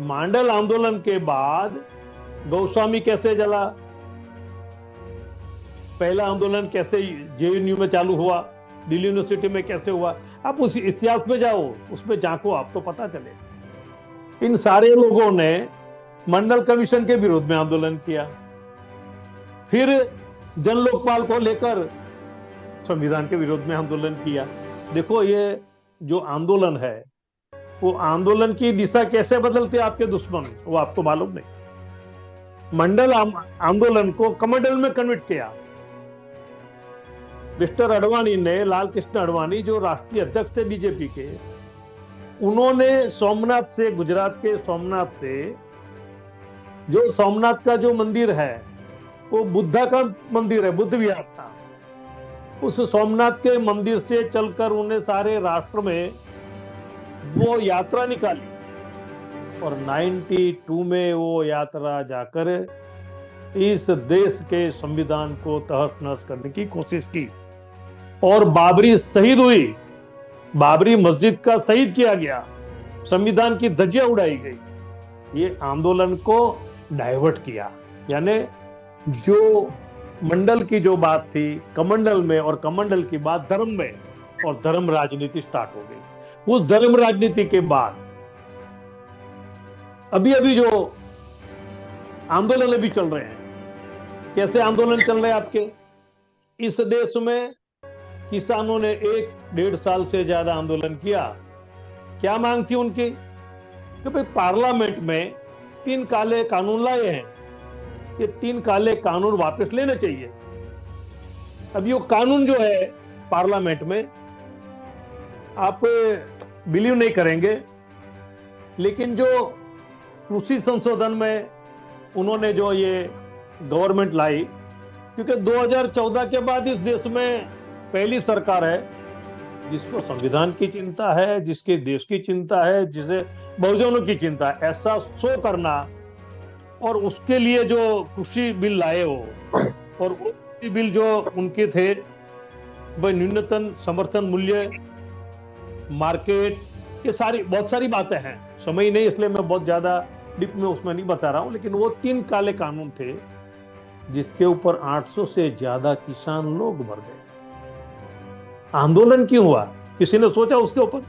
मंडल आंदोलन के बाद गौस्वामी कैसे जला, पहला आंदोलन कैसे जेएनयू में चालू हुआ, दिल्ली यूनिवर्सिटी में कैसे हुआ, आप उस इतिहास में जाओ, उसमें झांको, आप तो पता चले। इन सारे लोगों ने मंडल कमीशन के विरोध में आंदोलन किया, फिर जन लोकपाल को लेकर संविधान के विरोध में आंदोलन किया। देखो ये जो आंदोलन है वो आंदोलन की दिशा कैसे बदलते आपके दुश्मन, वो आपको मालूम नहीं। मंडल आंदोलन को कमंडल में कन्वर्ट किया। मिस्टर अडवाणी ने, लाल कृष्ण अडवाणी जो राष्ट्रीय अध्यक्ष थे बीजेपी के, उन्होंने सोमनाथ से, गुजरात के सोमनाथ से, जो सोमनाथ का जो मंदिर है वो बुद्धा का मंदिर है, बुद्ध विहार था, उस सोमनाथ के मंदिर से चलकर उन्हें सारे राष्ट्र में वो यात्रा निकाली और 92 में वो यात्रा जाकर इस देश के संविधान को तहस नहस करने की कोशिश की और बाबरी शहीद हुई, बाबरी मस्जिद का शहीद किया गया, संविधान की धज्जियां उड़ाई गई। ये आंदोलन को डाइवर्ट किया, यानी जो मंडल की जो बात थी कमंडल में और कमंडल की बात धर्म में, और धर्म राजनीति स्टार्ट हो गई। उस धर्म राजनीति के बाद अभी अभी जो आंदोलन अभी चल रहे हैं, कैसे आंदोलन चल रहे हैं आपके इस देश में? किसानों ने 1-1.5 साल से ज्यादा आंदोलन किया। क्या मांग थी उनकी? कि भाई पार्लियामेंट में 3 काले कानून लाए हैं, ये 3 काले कानून वापस लेने चाहिए। अब ये कानून जो है पार्लियामेंट में, आप बिलीव नहीं करेंगे, लेकिन जो कृषि संशोधन में उन्होंने जो ये गवर्नमेंट लाई, क्योंकि 2014 के बाद इस देश में पहली सरकार है जिसको संविधान की चिंता है, जिसके देश की चिंता है, जिसे बहुजनों की चिंता है, ऐसा शो करना। और उसके लिए जो कृषि बिल लाए हो, और कृषि बिल जो उनके थे, वह न्यूनतम समर्थन मूल्य, मार्केट, ये सारी बहुत सारी बातें हैं, समय नहीं इसलिए मैं बहुत ज्यादा डीप में उसमें नहीं बता रहा हूं। लेकिन वो 3 काले कानून थे जिसके ऊपर 800 से ज्यादा किसान लोग मर गए। आंदोलन क्यों हुआ? किसी ने सोचा उसके ऊपर?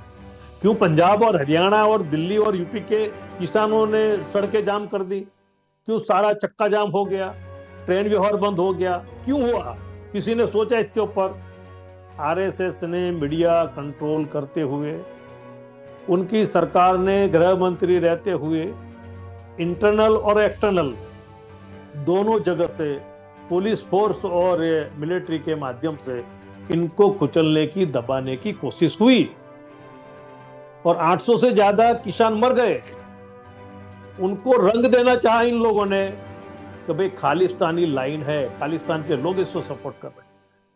क्यों पंजाब और हरियाणा और दिल्ली और यूपी के किसानों ने सड़कें जाम कर दी? क्यों सारा चक्का जाम हो गया, ट्रेन व्यवहार बंद हो गया? क्यों हुआ? किसी ने सोचा इसके ऊपर? आरएसएस ने मीडिया कंट्रोल करते हुए, उनकी सरकार ने गृह मंत्री रहते हुए इंटरनल और एक्सटर्नल दोनों जगह से पुलिस फोर्स और मिलिट्री के माध्यम से इनको कुचलने की, दबाने की कोशिश हुई, और 800 से ज्यादा किसान मर गए। उनको रंग देना चाहा इन लोगों ने कि भाई खालिस्तानी लाइन है, खालिस्तान के लोग इसको सपोर्ट कर रहे हैं,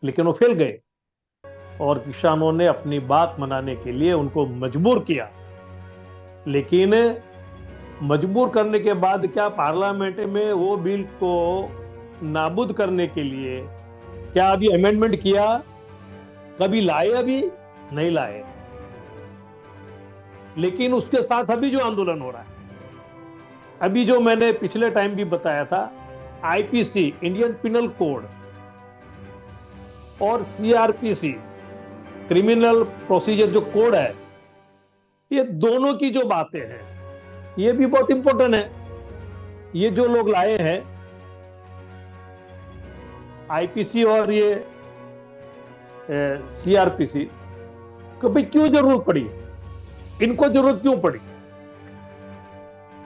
लेकिन वो फेल गए। और किसानों ने अपनी बात मनाने के लिए उनको मजबूर किया, लेकिन मजबूर करने के बाद क्या पार्लियामेंट में वो बिल को नाबूद करने के लिए क्या अभी अमेंडमेंट किया? कभी लाए? अभी नहीं लाए। लेकिन उसके साथ अभी जो आंदोलन हो रहा है, अभी जो मैंने पिछले टाइम भी बताया था, आईपीसी इंडियन पिनल कोड और सीआरपीसी क्रिमिनल प्रोसीजर जो कोड है, ये दोनों की जो बातें हैं ये भी बहुत इंपॉर्टेंट है। ये जो लोग लाए हैं आईपीसी और ये सीआरपीसी, को भाई क्यों जरूरत पड़ी? इनको जरूरत क्यों पड़ी?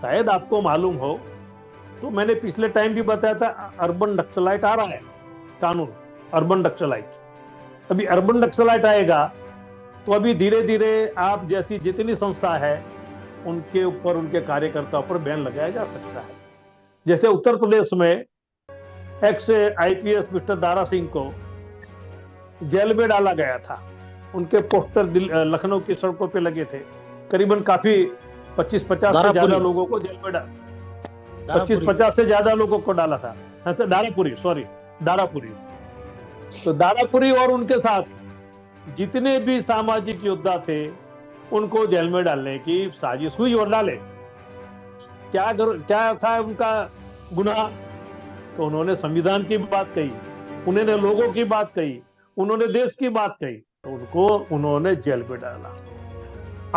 शायद आपको मालूम हो, तो मैंने पिछले टाइम भी बताया था, अर्बन नक्सलाइट आ रहा है कानून, अर्बन नक्सलाइट। अभी अर्बन नक्सलाइट आएगा तो अभी धीरे धीरे आप जैसी जितनी संस्था है उनके ऊपर, उनके कार्यकर्ताओं पर बैन लगाया जा सकता है। जैसे उत्तर प्रदेश में x IPS mister Dara Singh को जेल में डाला गया था, उनके पोस्टर लखनऊ की सड़कों पे लगे थे, करीबन काफी 25-50 से ज्यादा लोगों को जेल में 25-50 से ज्यादा लोगों को डाला था। दारापुरी। तो दारापुरी और उनके साथ जितने भी सामाजिक योद्धा थे उनको जेल में डालने की साजिश हुई और डाले। क्या था उनका गुनाह? तो उन्होंने संविधान की बात कही, उन्होंने लोगों की बात कही, उन्होंने देश की बात कही, तो उनको उन्होंने जेल में डाला।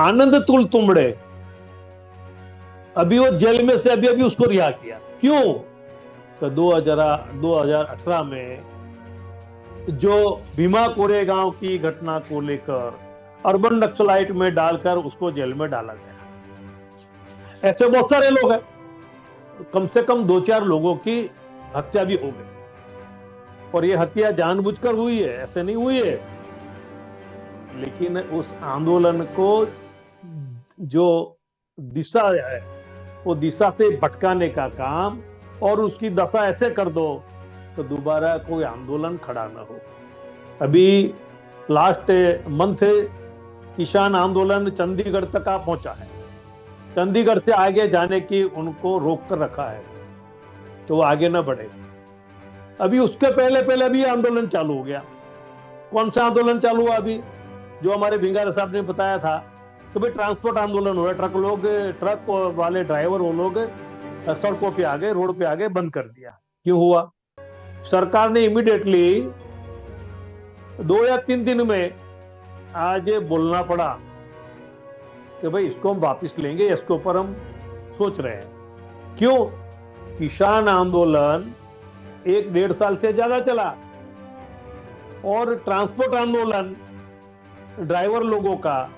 आनंद तुल तुमड़े, अभी वो जेल में से अभी उसको रिहा किया। क्यों? तो 2018 में जो भीमा कोरेगांव की घटना को लेकर अर्बन नक्सलाइट में डालकर उसको जेल में डाला गया। ऐसे बहुत सारे लोग हैं, कम से कम 2-4 लोगों की हत्या भी हो गई, और ये हत्या जानबूझकर हुई है, ऐसे नहीं हुई है। लेकिन उस आंदोलन को जो दिशा है वो दिशा से भटकाने का काम, और उसकी दशा ऐसे कर दो तो दोबारा कोई आंदोलन खड़ा ना हो। अभी लास्ट मंथ किसान आंदोलन चंडीगढ़ तक आ पहुंचा है, चंडीगढ़ से आगे जाने की उनको रोक कर रखा है तो वो आगे ना बढ़े। अभी उसके पहले पहले अभी आंदोलन चालू हो गया। कौन सा आंदोलन चालू हुआ अभी, जो हमारे भिंगार साहब ने बताया था कि भाई ट्रांसपोर्ट आंदोलन हो रहा है, ट्रक वाले ड्राइवर वो लोग सड़कों पे आ गए, रोड पे आ गए, बंद कर दिया। क्यों हुआ? सरकार ने इमीडिएटली 2 या 3 दिन में आज बोलना पड़ा कि भाई इसको हम वापस लेंगे, इसके ऊपर हम सोच रहे हैं। क्यों? किसान आंदोलन 1-1.5 साल से ज्यादा चला और ट्रांसपोर्ट आंदोलन ड्राइवर लोगों का,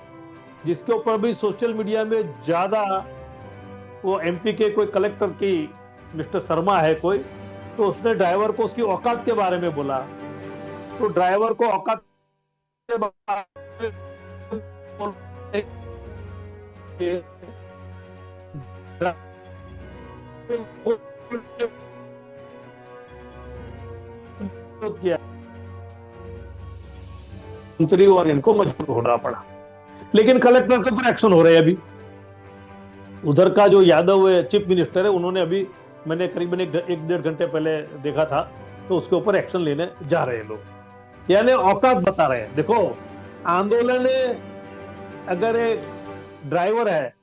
जिसके ऊपर भी सोशल मीडिया में ज्यादा वो एमपी के कोई कलेक्टर की मिस्टर शर्मा है कोई, तो उसने ड्राइवर को उसकी औकात के बारे में बोला। तो ड्राइवर को औकात के बारे में किया मंत्री और इनको मजबूर होना पड़ा। लेकिन कलेक्टर के ऊपर एक्शन हो रहे हैं अभी। उधर का जो यादव चीफ मिनिस्टर है, उन्होंने अभी, मैंने करीबन 1-1.5 घंटे पहले देखा था, तो उसके ऊपर एक्शन लेने जा रहे हैं लोग, यानी औकात बता रहे हैं। देखो, आंदोलन अगर एक ड्राइवर है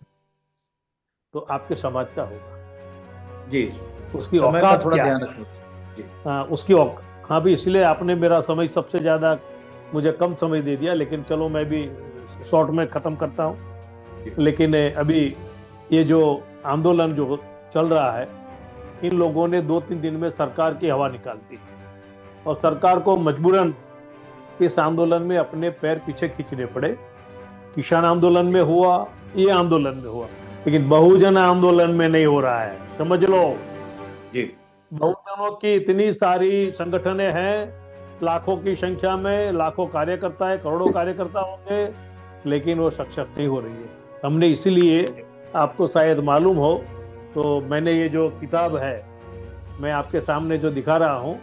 तो आपके समाज का होगा जी, उसकी समय का औकात थोड़ा क्या ध्यान है। रखिए। हाँ, उसकी हाँ भी, इसलिए आपने मेरा समय सबसे ज्यादा मुझे कम समय दे दिया, लेकिन चलो मैं भी शॉर्ट में खत्म करता हूँ। लेकिन अभी ये जो आंदोलन जो चल रहा है, इन लोगों ने 2-3 दिन में सरकार की हवा निकाल दी और सरकार को मजबूरन इस आंदोलन में अपने पैर पीछे खींचने पड़े। किसान आंदोलन में हुआ, ये आंदोलन में हुआ, लेकिन बहुजन आंदोलन में नहीं हो रहा है, समझ लो जी। बहुजनों की इतनी सारी संगठनें हैं, लाखों की संख्या में, लाखों कार्यकर्ता है, करोड़ों कार्यकर्ता होंगे, लेकिन वो सक्षम नहीं हो रही है। हमने इसीलिए, आपको शायद मालूम हो, तो मैंने ये जो किताब है मैं आपके सामने जो दिखा रहा हूं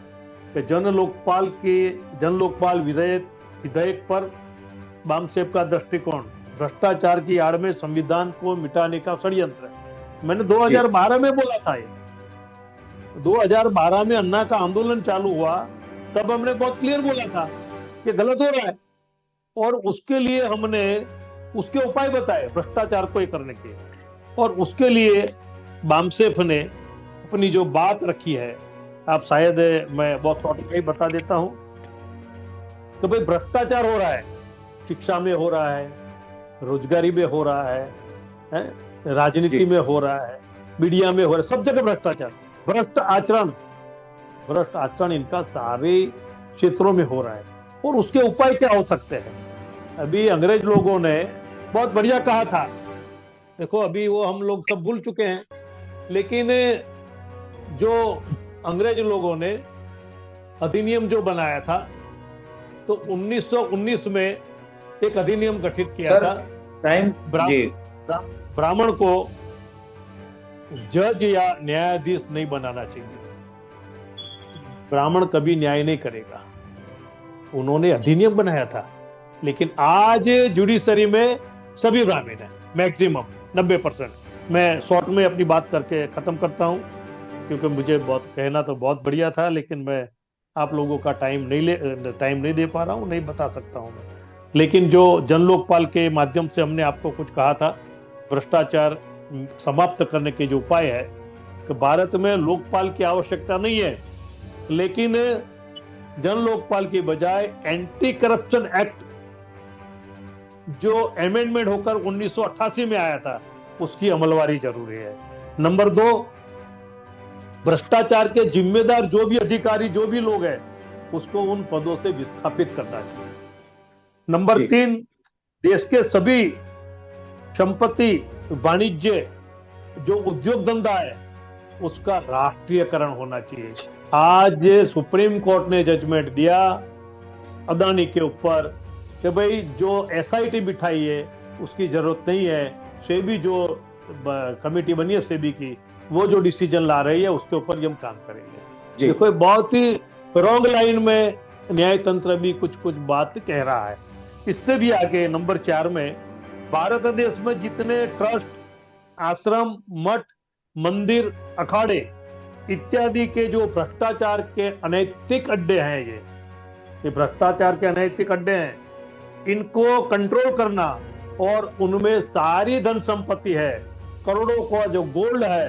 कि जन लोकपाल विधेयक पर बामसेब का दृष्टिकोण, भ्रष्टाचार की आड़ में संविधान को मिटाने का षड्यंत्र। मैंने 2012 में बोला था, ये 2012 में अन्ना का आंदोलन चालू हुआ, तब हमने बहुत क्लियर बोला था कि गलत हो रहा है, और उसके लिए हमने उसके उपाय बताए भ्रष्टाचार को करने के। और उसके लिए बामसेफ ने अपनी जो बात रखी है, आप शायद, मैं बहुत शॉर्ट में बता देता हूं, तो भाई भ्रष्टाचार हो रहा है, शिक्षा में हो रहा है, रोजगारी में हो रहा है, राजनीति में हो रहा है, मीडिया में हो रहा है, सब जगह भ्रष्टाचार, भ्रष्ट आचरण इनका सारे क्षेत्रों में हो रहा है। और उसके उपाय क्या हो सकते हैं? अभी अंग्रेज लोगों ने बहुत बढ़िया कहा था, देखो अभी वो हम लोग सब भूल चुके हैं, लेकिन जो अंग्रेज लोगों ने अधिनियम जो बनाया था, तो 1919 में एक अधिनियम गठित किया था, टाइम जी। ब्राह्मण को जज या न्यायाधीश नहीं बनाना चाहिए, ब्राह्मण कभी न्याय नहीं करेगा, उन्होंने अधिनियम बनाया था। लेकिन आज जुडिशरी में सभी ब्राह्मण है, मैक्सिमम 90%। मैं शॉर्ट में अपनी बात करके खत्म करता हूं, क्योंकि मुझे बहुत कहना तो बहुत बढ़िया था, लेकिन मैं आप लोगों का टाइम नहीं दे पा रहा हूं, नहीं बता सकता हूं मैं। लेकिन जो जन लोकपाल के माध्यम से हमने आपको कुछ कहा था, भ्रष्टाचार समाप्त करने के जो उपाय है, कि भारत में लोकपाल की आवश्यकता नहीं है, लेकिन जन लोकपाल की बजाय एंटी करप्शन एक्ट जो अमेंडमेंट होकर 1988 में आया था, उसकी अमलवारी जरूरी है। नंबर 2, भ्रष्टाचार के जिम्मेदार जो भी अधिकारी, जो भी लोग हैं, उसको उन पदों से विस्थापित करना चाहिए। नंबर 3, देश के सभी संपत्ति, वाणिज्य, जो उद्योग धंधा है, उसका राष्ट्रीयकरण होना चाहिए। आज सुप्रीम कोर्ट ने जजमेंट दिया अदानी के ऊपर कि भाई जो एसआईटी बिठाई है उसकी जरूरत नहीं है, सेबी जो कमेटी बनी है सेबी की, वो जो डिसीजन ला रही है उसके ऊपर हम काम करेंगे। देखो बहुत ही रॉन्ग लाइन में न्याय तंत्र भी कुछ बात कह रहा है। इससे भी आगे नंबर 4 में, भारत देश में जितने ट्रस्ट आश्रम, मठ, मंदिर, अखाड़े इत्यादि के जो भ्रष्टाचार के अनैतिक अड्डे हैं, ये भ्रष्टाचार के अनैतिक अड्डे हैं, इनको कंट्रोल करना और उनमें सारी धन संपत्ति है, करोड़ों का जो गोल्ड है,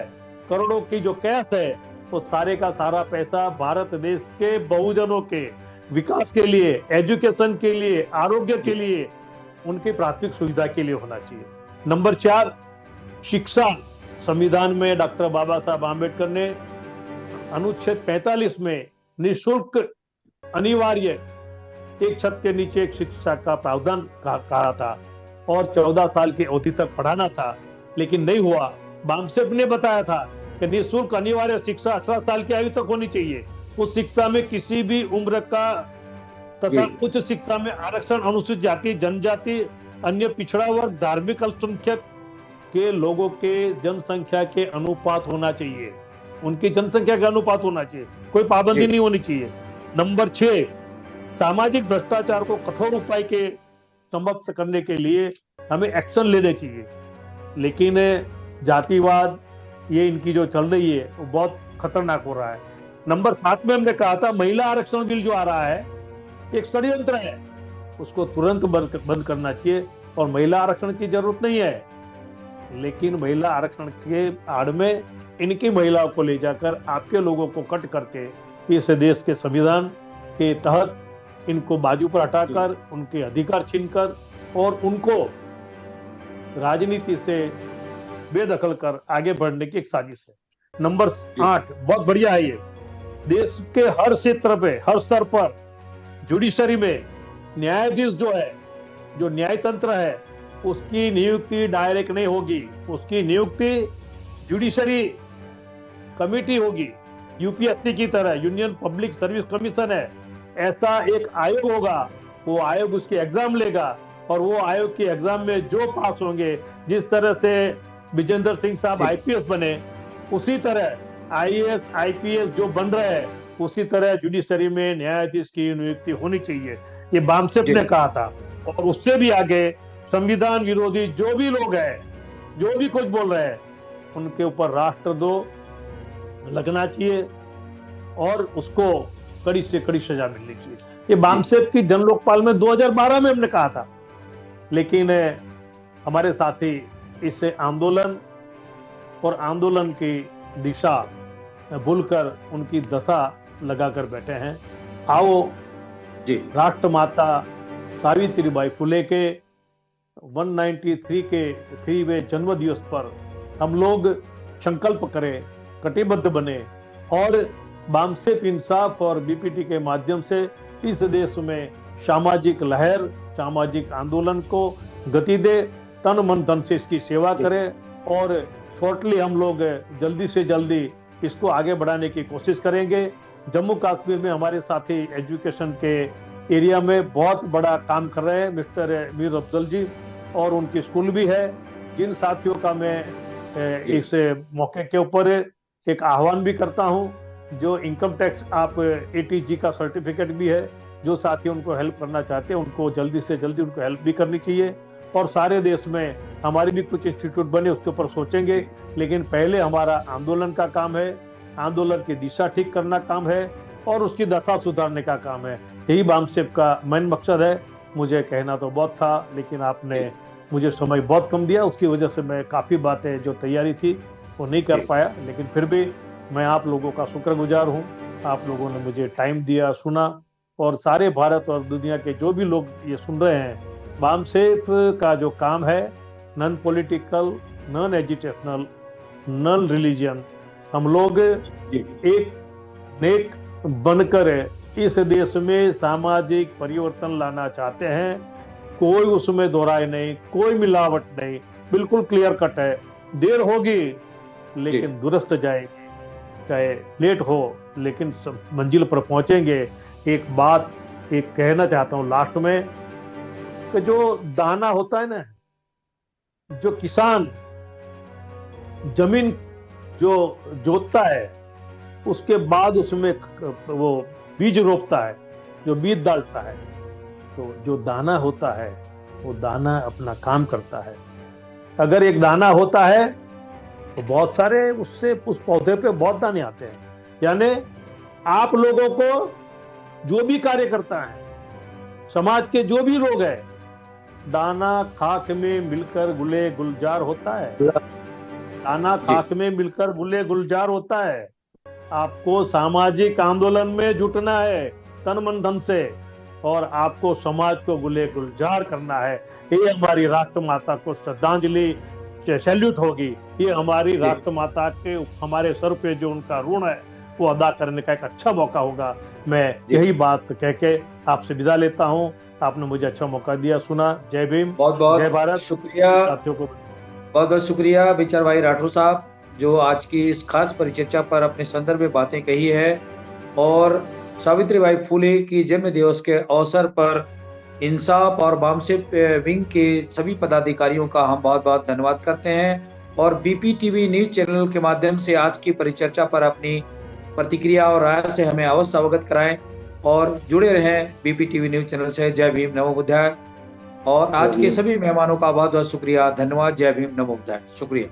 करोड़ों की जो कैश है, वो सारे का सारा पैसा भारत देश के बहुजनों के विकास के लिए, एजुकेशन के लिए, आरोग्य के लिए, उनकी प्राथमिक सुविधा के लिए होना चाहिए। नंबर 4, शिक्षा। संविधान में डॉक्टर बाबा साहब आम्बेडकर ने अनुच्छेद 45 में निःशुल्क अनिवार्य एक छत के नीचे एक शिक्षा का प्रावधान कहा था और 14 साल की अवधि तक पढ़ाना था, लेकिन नहीं हुआ। बामसेप ने बताया था कि निःशुल्क अनिवार्य शिक्षा 18 साल की आयु तक होनी चाहिए। उस शिक्षा में किसी भी उम्र का तथा उच्च शिक्षा में आरक्षण, अनुसूचित जाति, जनजाति, अन्य पिछड़ा वर्ग, धार्मिक अल्पसंख्यक के लोगों के जनसंख्या के अनुपात होना चाहिए, उनकी जनसंख्या का अनुपात होना चाहिए, कोई पाबंदी नहीं होनी चाहिए। नंबर 6, सामाजिक भ्रष्टाचार को कठोर उपाय के समाप्त करने के लिए हमें एक्शन लेने चाहिए, लेकिन जातिवाद ये इनकी जो चल रही है वो बहुत खतरनाक हो रहा है। नंबर 7 में हमने कहा था महिला आरक्षण बिल जो आ रहा है एक षड्यंत्र है, उसको तुरंत बंद करना चाहिए और महिला आरक्षण की जरूरत नहीं है, लेकिन महिला आरक्षण के आड़ में इनकी महिलाओं को ले जाकर आपके लोगों को कट करके इस देश के संविधान के तहत इनको बाजू पर हटाकर उनके अधिकार छीनकर और उनको राजनीति से बेदखल कर आगे बढ़ने की एक साजिश है। नंबर 8 बहुत बढ़िया है, ये देश के हर क्षेत्र पे, हर स्तर पर जुडिशरी में न्यायाधीश जो है, जो न्याय तंत्र है, उसकी नियुक्ति डायरेक्ट नहीं होगी, उसकी नियुक्ति जुडिशरी कमेटी होगी, यूपीएससी की तरह, यूनियन पब्लिक सर्विस कमीशन है, ऐसा एक आयोग होगा। वो आयोग उसके एग्जाम लेगा और वो आयोग के एग्जाम में जो पास होंगे, जिस तरह से विजेंद्र सिंह साहब आईपीएस बने, उसी तरह आईएएस आईपीएस जो बन रहे हैं, उसी तरह जुडिशरी में न्यायाधीश की नियुक्ति होनी चाहिए। ये बामसेप ने कहा था। और उससे भी आगे संविधान विरोधी जो भी लोग हैं, जो भी कुछ बोल रहे हैं, उनके ऊपर राष्ट्रद्रोह लगना चाहिए और उसको कड़ी से कड़ी सजा मिलनी चाहिए। ये बामसेप की जन लोकपाल में 2012 में हमने कहा था, लेकिन हमारे साथी इस आंदोलन और आंदोलन की दिशा भूलकर उनकी दशा लगाकर बैठे हैं। आओ जी, राष्ट्रमाता सावित्रीबाई फुले के 193 के 3वें जन्म दिवस पर हम लोग संकल्प करें, कटिबद्ध बने और बामसेप इंसाफ और बीपीटी के माध्यम से इस देश में सामाजिक लहर, सामाजिक आंदोलन को गति दे, तन मन धन से इसकी सेवा करें और शॉर्टली हम लोग जल्दी से जल्दी इसको आगे बढ़ाने की कोशिश करेंगे। जम्मू कश्मीर में हमारे साथी एजुकेशन के एरिया में बहुत बड़ा काम कर रहे हैं मिस्टर मीर अफजल जी, और उनकी स्कूल भी है। जिन साथियों का मैं इस मौके के ऊपर एक आह्वान भी करता हूं, जो इनकम टैक्स आप एटीजी का सर्टिफिकेट भी है, जो साथी उनको हेल्प करना चाहते हैं उनको जल्दी से जल्दी उनको हेल्प भी करनी चाहिए। और सारे देश में हमारी भी कुछ इंस्टीट्यूट बने, उसके ऊपर सोचेंगे, लेकिन पहले हमारा आंदोलन का काम है, आंदोलन की दिशा ठीक करना काम है और उसकी दशा सुधारने का काम है। यही बामसेप का मेन मकसद है। मुझे कहना तो बहुत था, लेकिन आपने मुझे समय बहुत कम दिया, उसकी वजह से मैं काफी बातें जो तैयारी थी वो नहीं कर पाया, लेकिन फिर भी मैं आप लोगों का शुक्रगुजार हूँ। आप लोगों ने मुझे टाइम दिया, सुना, और सारे भारत और दुनिया के जो भी लोग ये सुन रहे हैं, बामसेप का जो काम है, non political, non educational, non religion, हम लोग एक नेक बनकर इस देश में सामाजिक परिवर्तन लाना चाहते हैं। कोई उसमें दोहराए नहीं, कोई मिलावट नहीं, बिल्कुल क्लियर कट है। देर होगी लेकिन दुरुस्त जाएगी, चाहे लेट हो लेकिन मंजिल पर पहुंचेंगे। एक बात एक कहना चाहता हूं लास्ट में, कि जो दाना होता है ना, जो किसान जमीन जो जोतता है उसके बाद उसमें वो बीज रोपता है, जो बीज डालता है, तो जो दाना होता है वो दाना अपना काम करता है। अगर एक दाना होता है तो बहुत सारे उससे उस पौधे पे बहुत दाने आते हैं। यानी आप लोगों को जो भी कार्य करता है, समाज के जो भी लोग है, दाना खाक में मिलकर गुले गुलजार होता है। दाना खाक में मिलकर गुले गुलजार होता है। आपको सामाजिक आंदोलन में जुटना है तन मन धन से, और आपको समाज को गुले गुलजार करना है। ये हमारी राष्ट्र माता को श्रद्धांजलि, सैल्यूट होगी। ये हमारी राष्ट्र माता के हमारे सर पे जो उनका ऋण है वो अदा करने का एक अच्छा मौका होगा। मैं यही बात कह के आपसे विदा लेता हूँ। आपने मुझे अच्छा मौका दिया, सुना। जय भीम, बहुत बहुत जय भारत। शुक्रिया, साथियों को बहुत बहुत शुक्रिया विचार भाई राठौर साहब, जो आज की इस खास परिचर्चा पर अपने संदर्भ में बातें कही है। और सावित्रीबाई फुले की जन्म दिवस के अवसर पर इंसाफ और बामसेप विंग के सभी पदाधिकारियों का हम बहुत बहुत धन्यवाद करते हैं। और बीपीटीवी न्यूज चैनल के माध्यम से आज की परिचर्चा पर अपनी प्रतिक्रिया और राय से हमें अवश्य अवगत कराएं और जुड़े रहें बीपीटीवी न्यूज चैनल से। जय भीम, नमो बुद्धाय। और आज के सभी मेहमानों का बहुत बहुत शुक्रिया, धन्यवाद। जय भीम, नमो बुद्धाय। शुक्रिया।